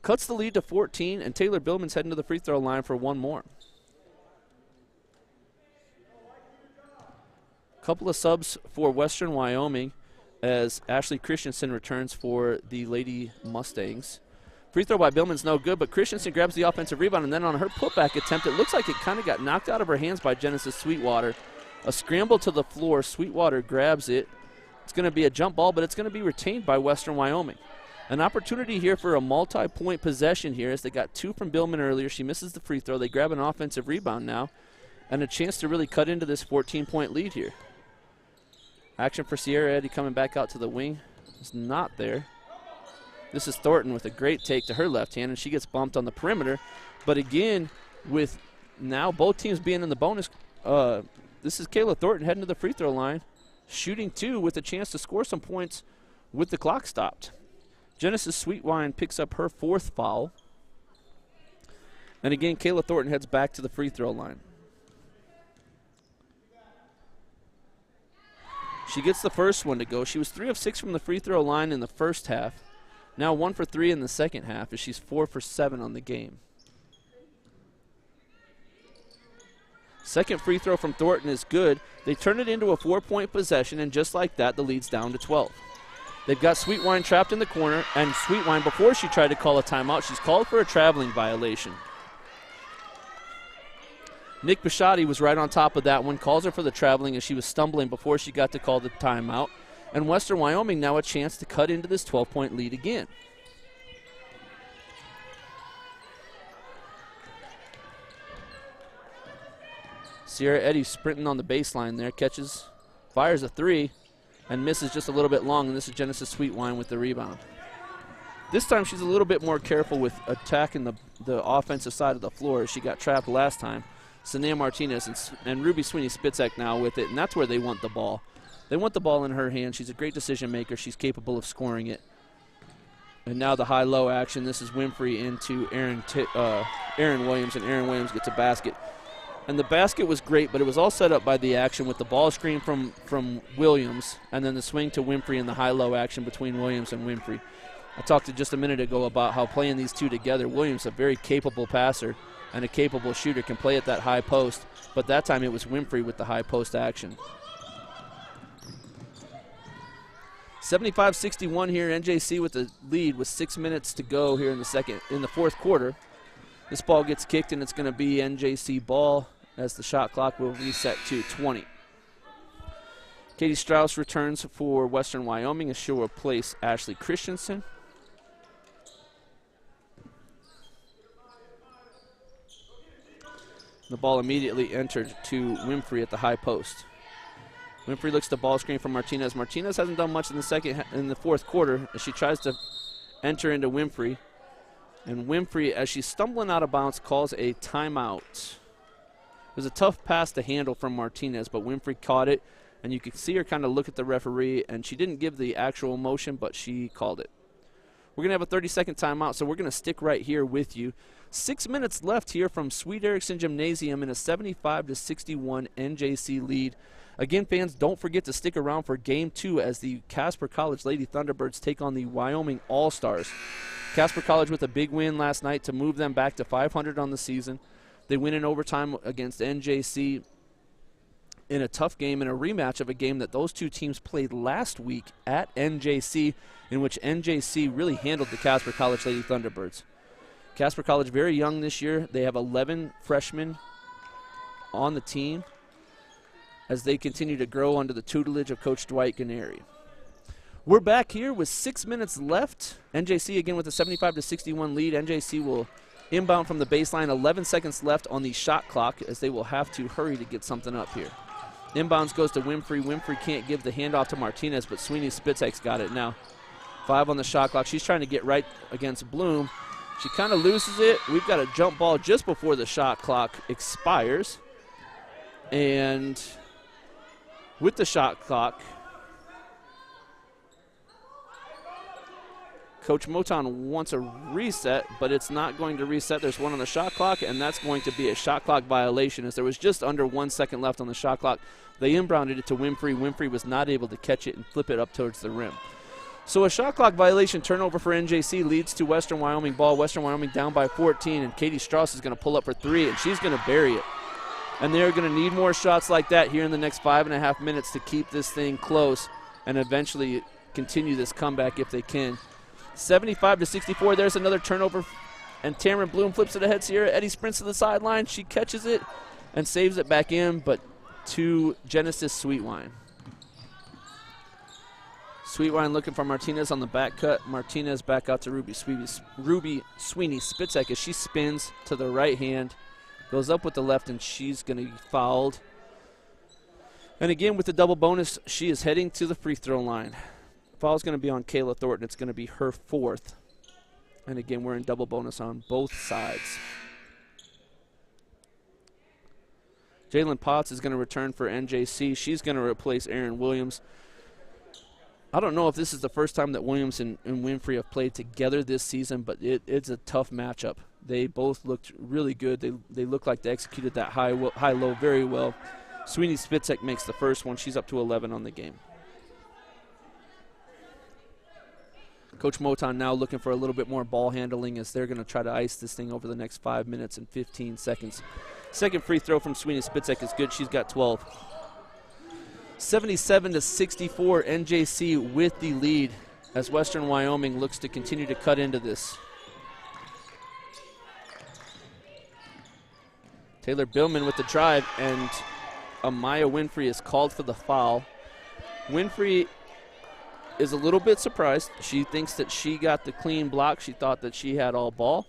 Cuts the lead to 14, and Taylor Billman's heading to the free throw line for 1 more. Couple of subs for Western Wyoming as Ashley Christensen returns for the Lady Mustangs. Free throw by Billman's no good, but Christensen grabs the offensive rebound, and then on her putback attempt, it looks like it kind of got knocked out of her hands by Genesis Sweetwater. A scramble to the floor. Sweetwater grabs it. It's going to be a jump ball, but it's going to be retained by Western Wyoming. An opportunity here for a multi-point possession here as they got 2 from Billman earlier. She misses the free throw. They grab an offensive rebound now, and a chance to really cut into this 14-point lead here. Action for Sierra Eddy coming back out to the wing. It's not there. This is Thornton with a great take to her left hand, and she gets bumped on the perimeter. But again, with now both teams being in the bonus, this is Kayla Thornton heading to the free throw line, shooting 2 with a chance to score some points with the clock stopped. Genesis Sweetwine picks up her 4th foul. And again, Kayla Thornton heads back to the free throw line. She gets the first one to go. She was 3 of 6 from the free throw line in the first half. Now 1 for 3 in the second half as she's 4 for 7 on the game. Second free throw from Thornton is good. They turn it into a 4-point possession, and just like that, the lead's down to 12. They've got Sweetwine trapped in the corner, and Sweetwine, before she tried to call a timeout, she's called for a traveling violation. Nick Bishotti was right on top of that one, calls her for the traveling as she was stumbling before she got to call the timeout. And Western Wyoming now a chance to cut into this 12-point lead again. Sierra Eddy sprinting on the baseline there, catches, fires a 3, and misses just a little bit long, and this is Genesis Sweetwine with the rebound. This time she's a little bit more careful with attacking the offensive side of the floor as she got trapped last time. Sanea Martinez and Ruby Sweeney-Spitzek now with it, and that's where they want the ball. They want the ball in her hand. She's a great decision maker. She's capable of scoring it. And now the high-low action. This is Winfrey into Aaron Williams, and Aaron Williams gets a basket. And the basket was great, but it was all set up by the action with the ball screen from Williams and then the swing to Winfrey and the high-low action between Williams and Winfrey. I talked just a minute ago about how playing these two together, Williams, a very capable passer and a capable shooter, can play at that high post, but that time it was Winfrey with the high post action. 75-61 here, NJC with the lead with 6 minutes to go here in the fourth quarter. This ball gets kicked and it's going to be NJC ball as the shot clock will reset to 20. Katie Strauss returns for Western Wyoming as she'll replace Ashley Christensen. The ball immediately entered to Winfrey at the high post. Winfrey looks to ball screen from Martinez. Martinez hasn't done much in the fourth quarter as she tries to enter into Winfrey. And Winfrey, as she's stumbling out of bounds, calls a timeout. It was a tough pass to handle from Martinez, but Winfrey caught it, and you could see her kind of look at the referee, and she didn't give the actual motion, but she called it. We're going to have a 30-second timeout, so we're going to stick right here with you. 6 minutes left here from Sweet Erickson Gymnasium in a 75-61 NJC lead. Again, fans, don't forget to stick around for Game 2 as the Casper College Lady Thunderbirds take on the Wyoming All-Stars. Casper College with a big win last night to move them back to 500 on the season. They win in overtime against NJC in a tough game and a rematch of a game that those two teams played last week at NJC, in which NJC really handled the Casper College Lady Thunderbirds. Casper College very young this year. They have 11 freshmen on the team as they continue to grow under the tutelage of Coach Dwight Gennari. We're back here with 6 minutes left. NJC again with a 75-61 lead. NJC will inbound from the baseline. 11 seconds left on the shot clock as they will have to hurry to get something up here. Inbounds goes to Winfrey. Winfrey can't give the handoff to Martinez, but Sweeney Spitzek's got it now. 5 on the shot clock. She's trying to get right against Bloom. She kind of loses it. We've got a jump ball just before the shot clock expires. And with the shot clock, Coach Moton wants a reset, but it's not going to reset. There's one on the shot clock, and that's going to be a shot clock violation as there was just under 1 second left on the shot clock. They inbounded it to Winfrey. Winfrey was not able to catch it and flip it up towards the rim. So a shot clock violation turnover for NJC leads to Western Wyoming ball. Western Wyoming down by 14, and Katie Strauss is going to pull up for 3, and she's going to bury it. And they're going to need more shots like that here in the next 5.5 minutes to keep this thing close and eventually continue this comeback if they can. 75-64, there's another turnover, and Tamron Bloom flips it ahead. Sierra Eddy sprints to the sideline. She catches it and saves it back in, but to Genesis Sweetwine. Sweetwine looking for Martinez on the back cut. Martinez back out to Ruby Sweeney Spitzek as she spins to the right hand, goes up with the left, and she's going to be fouled. And again, with the double bonus, she is heading to the free throw line. Foul's going to be on Kayla Thornton. It's going to be her 4th. And again, we're in double bonus on both sides. Jalen Potts is going to return for NJC. She's going to replace Erin Williams. I don't know if this is the first time that Williams and Winfrey have played together this season, but it's a tough matchup. They both looked really good. They look like they executed that high-low very well. Sweeney Spitzek makes the first one. She's up to 11 on the game. Coach Moton now looking for a little bit more ball handling as they're going to try to ice this thing over the next 5 minutes and 15 seconds. Second free throw from Sweeney Spitzek is good. She's got 12. 77-64, NJC with the lead as Western Wyoming looks to continue to cut into this. Taylor Billman with the drive, and Amaya Winfrey is called for the foul. Winfrey is a little bit surprised. She thinks that she got the clean block. She thought that she had all ball.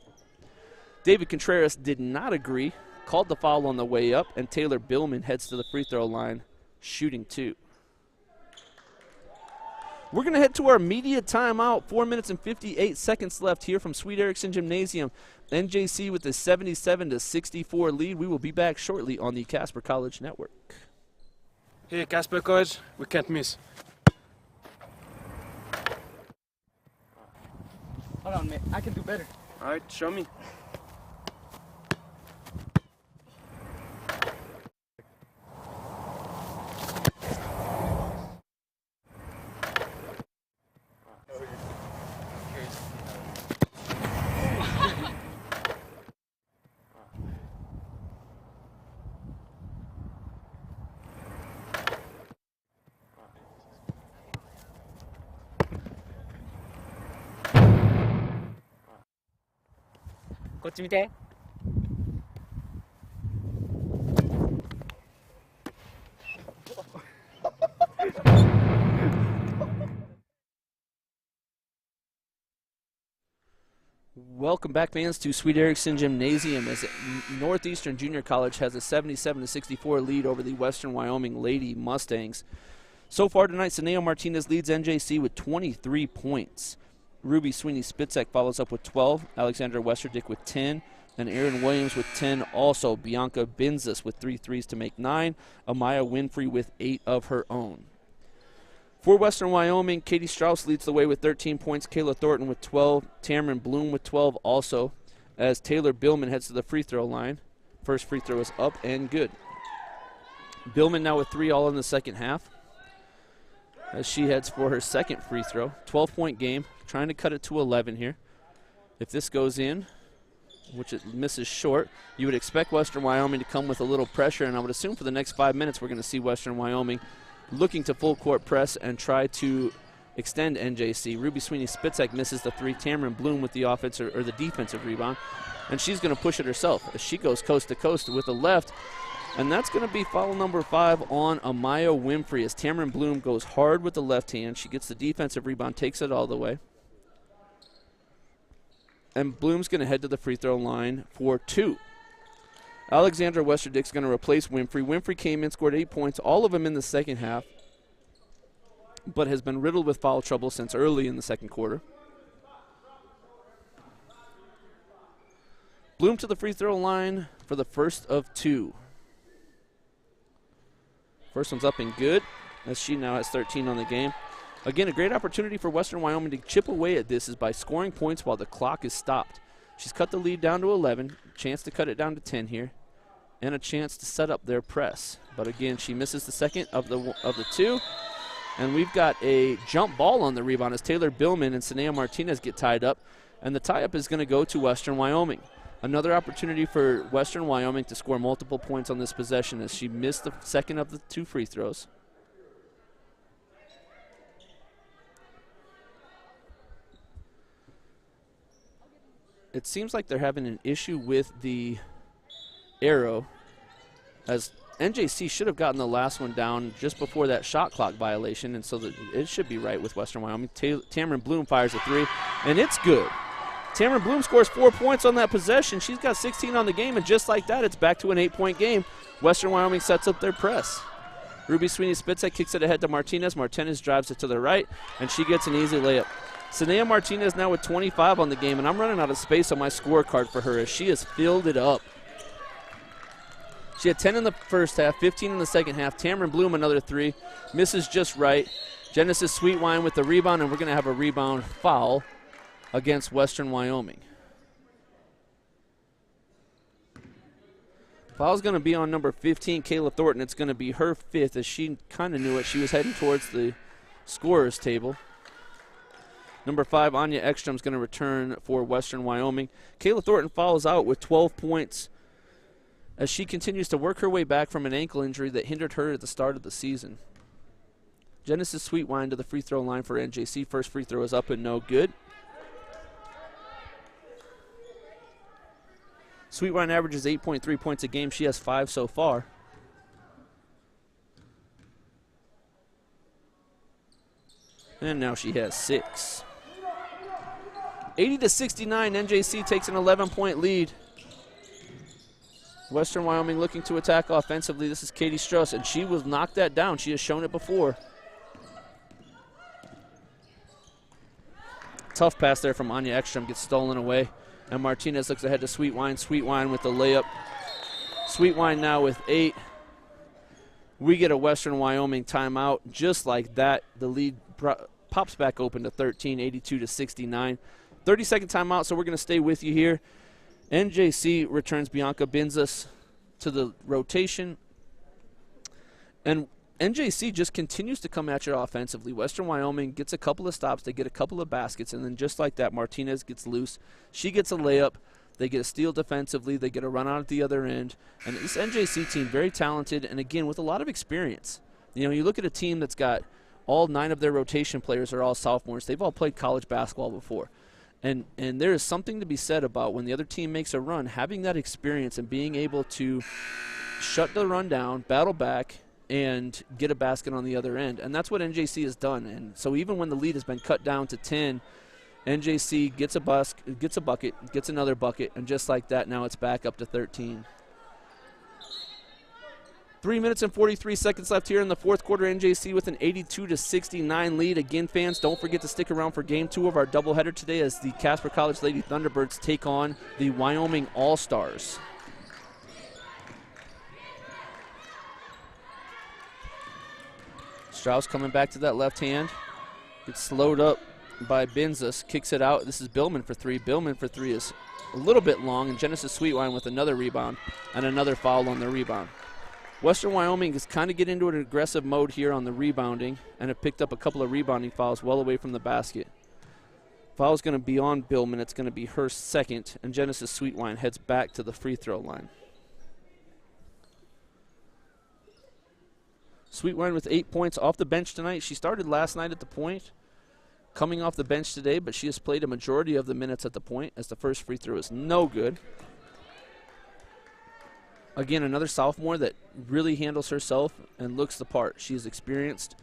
David Contreras did not agree, called the foul on the way up, and Taylor Billman heads to the free throw line, shooting 2. We're going to head to our media timeout. 4 minutes and 58 seconds left here from Sweet Erickson Gymnasium. NJC with a 77-64 lead. We will be back shortly on the Casper College Network. Hey, Casper College, we can't miss. Hold on, man. I can do better. All right, show me. こっち見て。Welcome back, fans, to Sweet Erickson Gymnasium as Northeastern Junior College has a 77-64 lead over the Western Wyoming Lady Mustangs. So far tonight, Saneo Martinez leads NJC with 23 points. Ruby Sweeney Spitzek follows up with 12, Alexandra Westerdick with 10, and Erin Williams with 10. Also, Bianca Benzis with 3 threes to make 9, Amaya Winfrey with 8 of her own. For Western Wyoming, Katie Strauss leads the way with 13 points, Kayla Thornton with 12, Tamron Bloom with 12 also, as Taylor Billman heads to the free throw line. First free throw is up and good. Billman now with 3 all in the second half as she heads for her second free throw. 12-point game, trying to cut it to 11 here. If this goes in, which it misses short, you would expect Western Wyoming to come with a little pressure, and I would assume for the next 5 minutes we're going to see Western Wyoming looking to full court press and try to extend NJC. Ruby Sweeney Spitzek misses the 3. Tamron Bloom with the offensive or the defensive rebound, and she's going to push it herself as she goes coast to coast with the left, and that's going to be foul number 5 on Amaya Winfrey as Tamron Bloom goes hard with the left hand. She gets the defensive rebound, takes it all the way, and Bloom's going to head to the free throw line for 2. Alexandra Westerdick's going to replace Winfrey. Winfrey came in, scored 8 points, all of them in the second half, but has been riddled with foul trouble since early in the second quarter. Bloom to the free throw line for the first of 2. First one's up and good, as she now has 13 on the game. Again, a great opportunity for Western Wyoming to chip away at this is by scoring points while the clock is stopped. She's cut the lead down to 11, chance to cut it down to 10 here, and a chance to set up their press. But again, she misses the second of the 2, and we've got a jump ball on the rebound as Taylor Billman and Saneo Martinez get tied up, and the tie-up is going to go to Western Wyoming. Another opportunity for Western Wyoming to score multiple points on this possession as she missed the second of the 2 free throws. It seems like they're having an issue with the arrow, as NJC should have gotten the last one down just before that shot clock violation, and so it should be right with Western Wyoming. Tamron Bloom fires a 3, and it's good. Tamron Bloom scores 4 points on that possession. She's got 16 on the game, and just like that, it's back to an 8-point game. Western Wyoming sets up their press. Ruby Sweeney Spitzek kicks it ahead to Martinez. Martinez drives it to the right, and she gets an easy layup. Saneo Martinez now with 25 on the game, and I'm running out of space on my scorecard for her as she has filled it up. She had 10 in the first half, 15 in the second half. Tamron Bloom another 3, misses just right. Genesis Sweetwine with the rebound, and we're going to have a rebound foul against Western Wyoming. Foul's going to be on number 15, Kayla Thornton. It's going to be her 5th as she kind of knew it. She was heading towards the scorer's table. Number 5, Anya Ekstrom's going to return for Western Wyoming. Kayla Thornton fouls out with 12 points as she continues to work her way back from an ankle injury that hindered her at the start of the season. Genesis Sweetwine to the free throw line for NJC. First free throw is up and no good. Sweetwine averages 8.3 points a game. She has 5 so far. And now she has 6. 80-69, NJC takes an 11-point lead. Western Wyoming looking to attack offensively. This is Katie Strauss, and she will knock that down. She has shown it before. Tough pass there from Anya Ekstrom, gets stolen away. And Martinez looks ahead to Sweetwine. Sweetwine with the layup. Sweetwine now with 8. We get a Western Wyoming timeout. Just like that, the lead pops back open to 13, 82-69. 30-second timeout, so we're going to stay with you here. NJC returns Bianca Benzis to the rotation. And NJC just continues to come at you offensively. Western Wyoming gets a couple of stops. They get a couple of baskets, and then just like that, Martinez gets loose. She gets a layup. They get a steal defensively. They get a run out at the other end. And this NJC team, very talented, and again, with a lot of experience. You know, you look at a team that's got all 9 of their rotation players are all sophomores. They've all played college basketball before. And there is something to be said about when the other team makes a run, having that experience and being able to shut the run down, battle back, and get a basket on the other end. And that's what NJC has done. And so even when the lead has been cut down to 10, NJC gets a bucket, gets another bucket, and just like that, now it's back up to 13. 3 minutes and 43 seconds left here in the fourth quarter. NJC with an 82-69 lead. Again, fans, don't forget to stick around for Game 2 of our doubleheader today as the Casper College Lady Thunderbirds take on the Wyoming All-Stars. Strauss coming back to that left hand. Gets slowed up by Benzis. Kicks it out. This is Billman for three. Billman for three is a little bit long, and Genesis Sweetwine with another rebound and another foul on the rebound. Western Wyoming is kind of getting into an aggressive mode here on the rebounding and have picked up a couple of rebounding fouls well away from the basket. Foul's going to be on Billman. It's going to be her second, and Genesis Sweetwine heads back to the free throw line. Sweetwine with 8 points off the bench tonight. She started last night at the point, coming off the bench today, but she has played a majority of the minutes at the point as the first free throw is no good. Again, another sophomore that really handles herself and looks the part. She's experienced.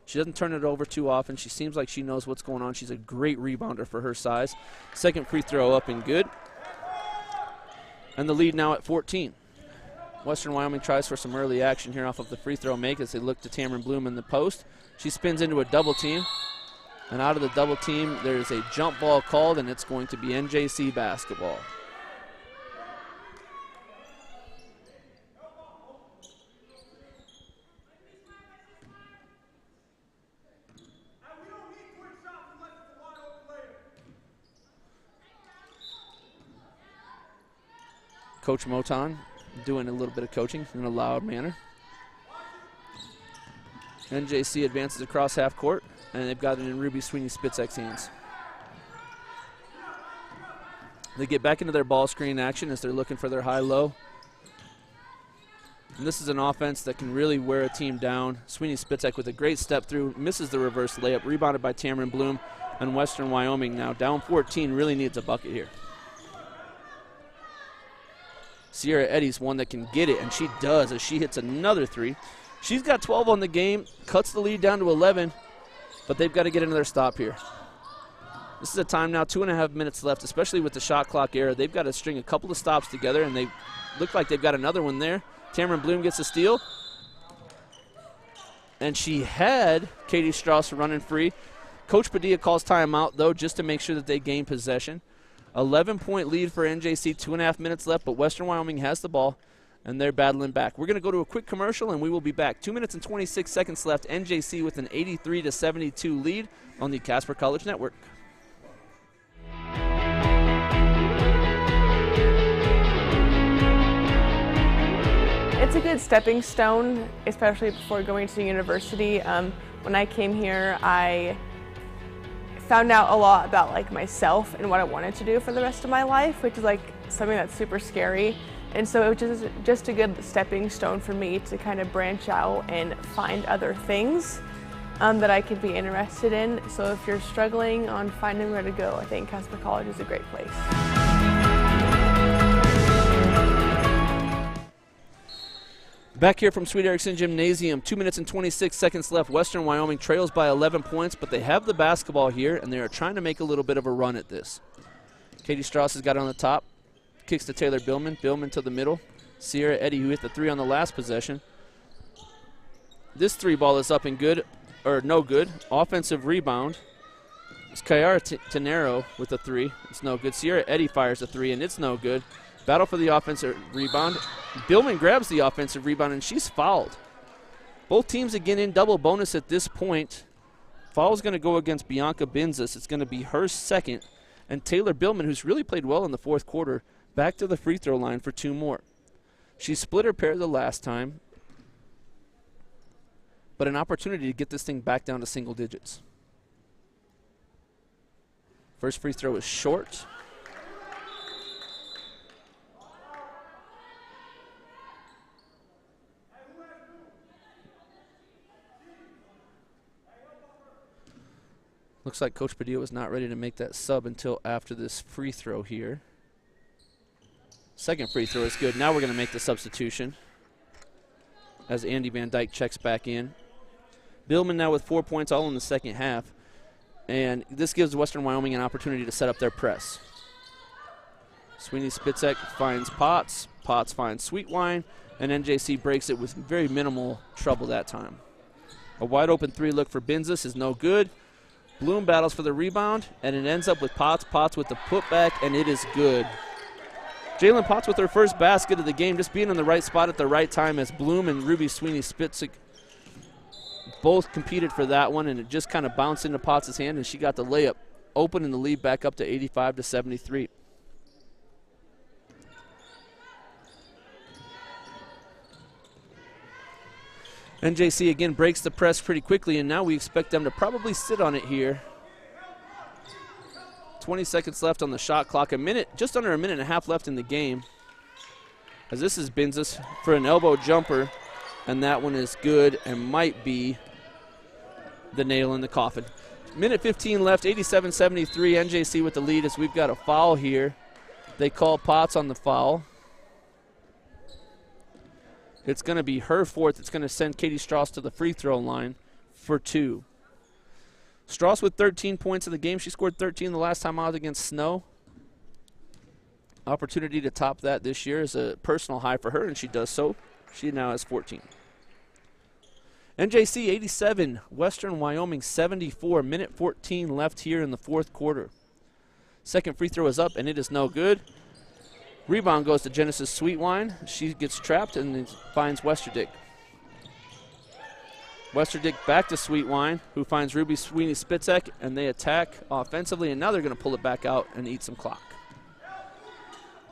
She doesn't turn it over too often. She seems like she knows what's going on. She's a great rebounder for her size. Second free throw up and good. And the lead now at 14. Western Wyoming tries for some early action here off of the free throw make as they look to Tamron Bloom in the post. She spins into a double team. And out of the double team, there's a jump ball called, and it's going to be NJC basketball. Coach Moton doing a little bit of coaching in a loud manner. NJC advances across half court, and they've got it in Ruby Sweeney-Spitzek's hands. They get back into their ball screen action as they're looking for their high-low. And this is an offense that can really wear a team down. Sweeney-Spitzek with a great step through, misses the reverse layup, rebounded by Tamron Bloom, and Western Wyoming now down 14, really needs a bucket here. Sierra Eddy's one that can get it, and she does as she hits another three. She's got 12 on the game, cuts the lead down to 11, but they've got to get another stop here. This is a time now, 2.5 minutes left, especially with the shot clock era. They've got to string a couple of stops together, and they look like they've got another one there. Tamron Bloom gets a steal, and she had Katie Strauss running free. Coach Padilla calls timeout, though, just to make sure that they gain possession. 11-point lead for NJC, 2.5 minutes left, but Western Wyoming has the ball, and they're battling back. We're going to go to a quick commercial, and we will be back. 2 minutes and 26 seconds left. NJC with an 83-72 lead on the Casper College Network. It's a good stepping stone, especially before going to university. When I came here, I found out a lot about myself and what I wanted to do for the rest of my life, which is something that's super scary. And so it was just a good stepping stone for me to kind of branch out and find other things that I could be interested in. So if you're struggling on finding where to go, I think Casper College is a great place. Back here from Sweet Erickson Gymnasium, 2 minutes and 26 seconds left. Western Wyoming trails by 11 points, but they have the basketball here, and they are trying to make a little bit of a run at this. Katie Strauss has got it on the top, kicks to Taylor Billman. Billman to the middle. Sierra Eddy, who hit the three on the last possession. This three ball is up and good, or no good. Offensive rebound. It's Kayara Tenero with a three. It's no good. Sierra Eddy fires a three, and it's no good. Battle for the offensive rebound. Billman grabs the offensive rebound, and she's fouled. Both teams again in double bonus at this point. Foul's going to go against Bianca Benzis. It's going to be her second. And Taylor Billman, who's really played well in the fourth quarter, back to the free throw line for two more. She split her pair the last time, but an opportunity to get this thing back down to single digits. First free throw is short. Looks like Coach Padilla was not ready to make that sub until after this free throw here. Second free throw is good. Now we're going to make the substitution as Andy Van Dyke checks back in. Billman now with 4 points all in the second half. And this gives Western Wyoming an opportunity to set up their press. Sweeney Spitzek finds Potts. Potts finds Sweetwine. And NJC breaks it with very minimal trouble that time. A wide open three look for Benzis is no good. Bloom battles for the rebound, and it ends up with Potts. Potts with the putback, and it is good. Jalen Potts with her first basket of the game, just being in the right spot at the right time as Bloom and Ruby Sweeney Spitzek both competed for that one, and it just kind of bounced into Potts' hand, and she got the layup, opening the lead back up to 85-73. NJC again breaks the press pretty quickly, and now we expect them to probably sit on it here. 20 seconds left on the shot clock. Just under a minute and a half left in the game. As this is Benzis for an elbow jumper, and that one is good and might be the nail in the coffin. Minute 15 left, 87-73. NJC with the lead as we've got a foul here. They call Potts on the foul. It's going to be her fourth. It's going to send Katie Strauss to the free throw line for 2. Strauss with 13 points in the game. She scored 13 the last time out against Snow. Opportunity to top that this year is a personal high for her, and she does so. She now has 14. NJC 87, Western Wyoming 74. Minute 14 left here in the fourth quarter. Second free throw is up, and it is no good. Rebound goes to Genesis Sweetwine. She gets trapped and finds Westerdick. Westerdick back to Sweetwine, who finds Ruby Sweeney Spitzek, and they attack offensively, and now they're going to pull it back out and eat some clock.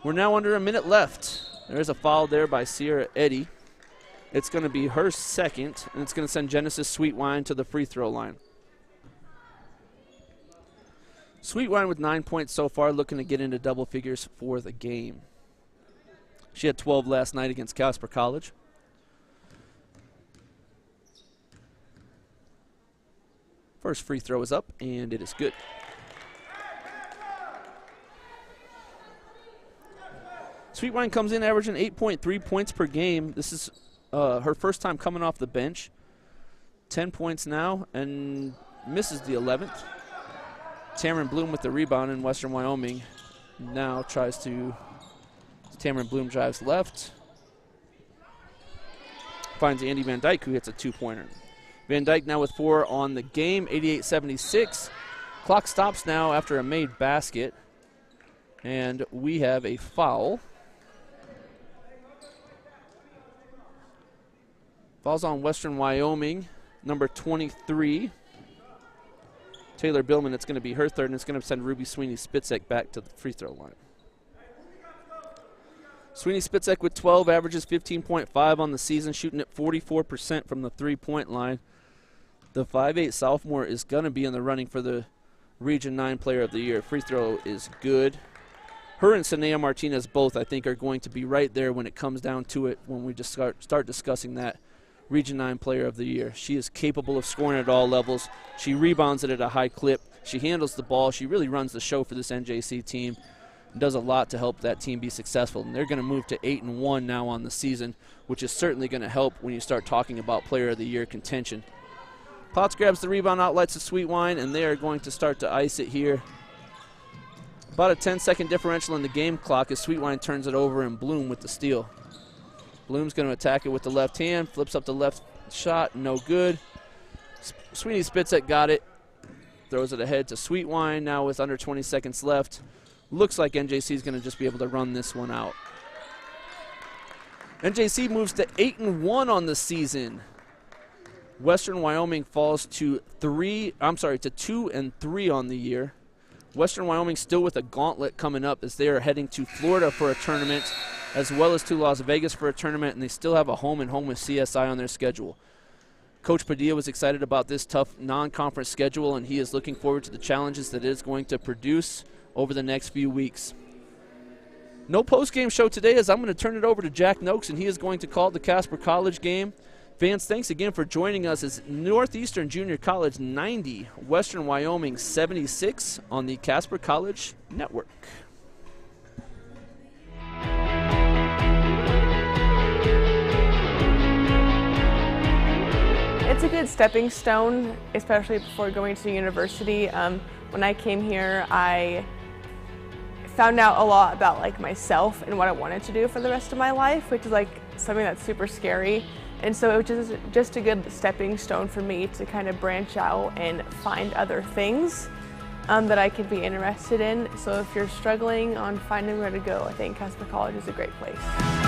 We're now under a minute left. There's a foul there by Sierra Eddy. It's going to be her second, and it's going to send Genesis Sweetwine to the free throw line. Sweetwine with 9 points so far, looking to get into double figures for the game. She had 12 last night against Casper College. First free throw is up, and it is good. Sweetwine comes in averaging 8.3 points per game. This is her first time coming off the bench. 10 points now, and misses the 11th. Tamron Bloom with the rebound in Western Wyoming. Now tries to, Tamron Bloom drives left. Finds Andy Van Dyke, who hits a 2-pointer. Van Dyke now with 4 on the game, 88-76. Clock stops now after a made basket. And we have a foul. Foul's on Western Wyoming, number 23. Taylor Billman, it's going to be her third, and it's going to send Ruby Sweeney Spitzek back to the free throw line. Sweeney Spitzek with 12, averages 15.5 on the season, shooting at 44% from the three-point line. The 5'8 sophomore is going to be in the running for the Region 9 Player of the Year. Free throw is good. Her and Sanea Martinez both, I think, are going to be right there when it comes down to it when we just start discussing that Region 9 Player of the Year. She is capable of scoring at all levels. She rebounds it at a high clip. She handles the ball. She really runs the show for this NJC team and does a lot to help that team be successful. And they're going to move to 8-1 now on the season, which is certainly going to help when you start talking about Player of the Year contention. Potts grabs the rebound, outlets to Sweetwine, and they are going to start to ice it here. About a 10-second differential in the game clock as Sweetwine turns it over and Bloom with the steal. Bloom's going to attack it with the left hand, flips up the left shot, no good. Sweeney Spitzek got it, throws it ahead to Sweetwine now with under 20 seconds left. Looks like NJC is going to just be able to run this one out. NJC moves to 8-1 on the season. Western Wyoming falls to 2-3 on the year. Western Wyoming still with a gauntlet coming up as they are heading to Florida for a tournament, as well as to Las Vegas for a tournament, and they still have a home and home with CSI on their schedule. Coach Padilla was excited about this tough non-conference schedule, and he is looking forward to the challenges that it is going to produce over the next few weeks. No post-game show today, as I'm going to turn it over to Jack Noakes, and he is going to call the Casper College game. Fans, thanks again for joining us as Northeastern Junior College 90, Western Wyoming 76 on the Casper College Network. It's a good stepping stone, especially before going to university. When I came here, I found out a lot about like myself and what I wanted to do for the rest of my life, which is like something that's super scary. And so it was just a good stepping stone for me to kind of branch out and find other things that I could be interested in. So if you're struggling on finding where to go, I think Casper College is a great place.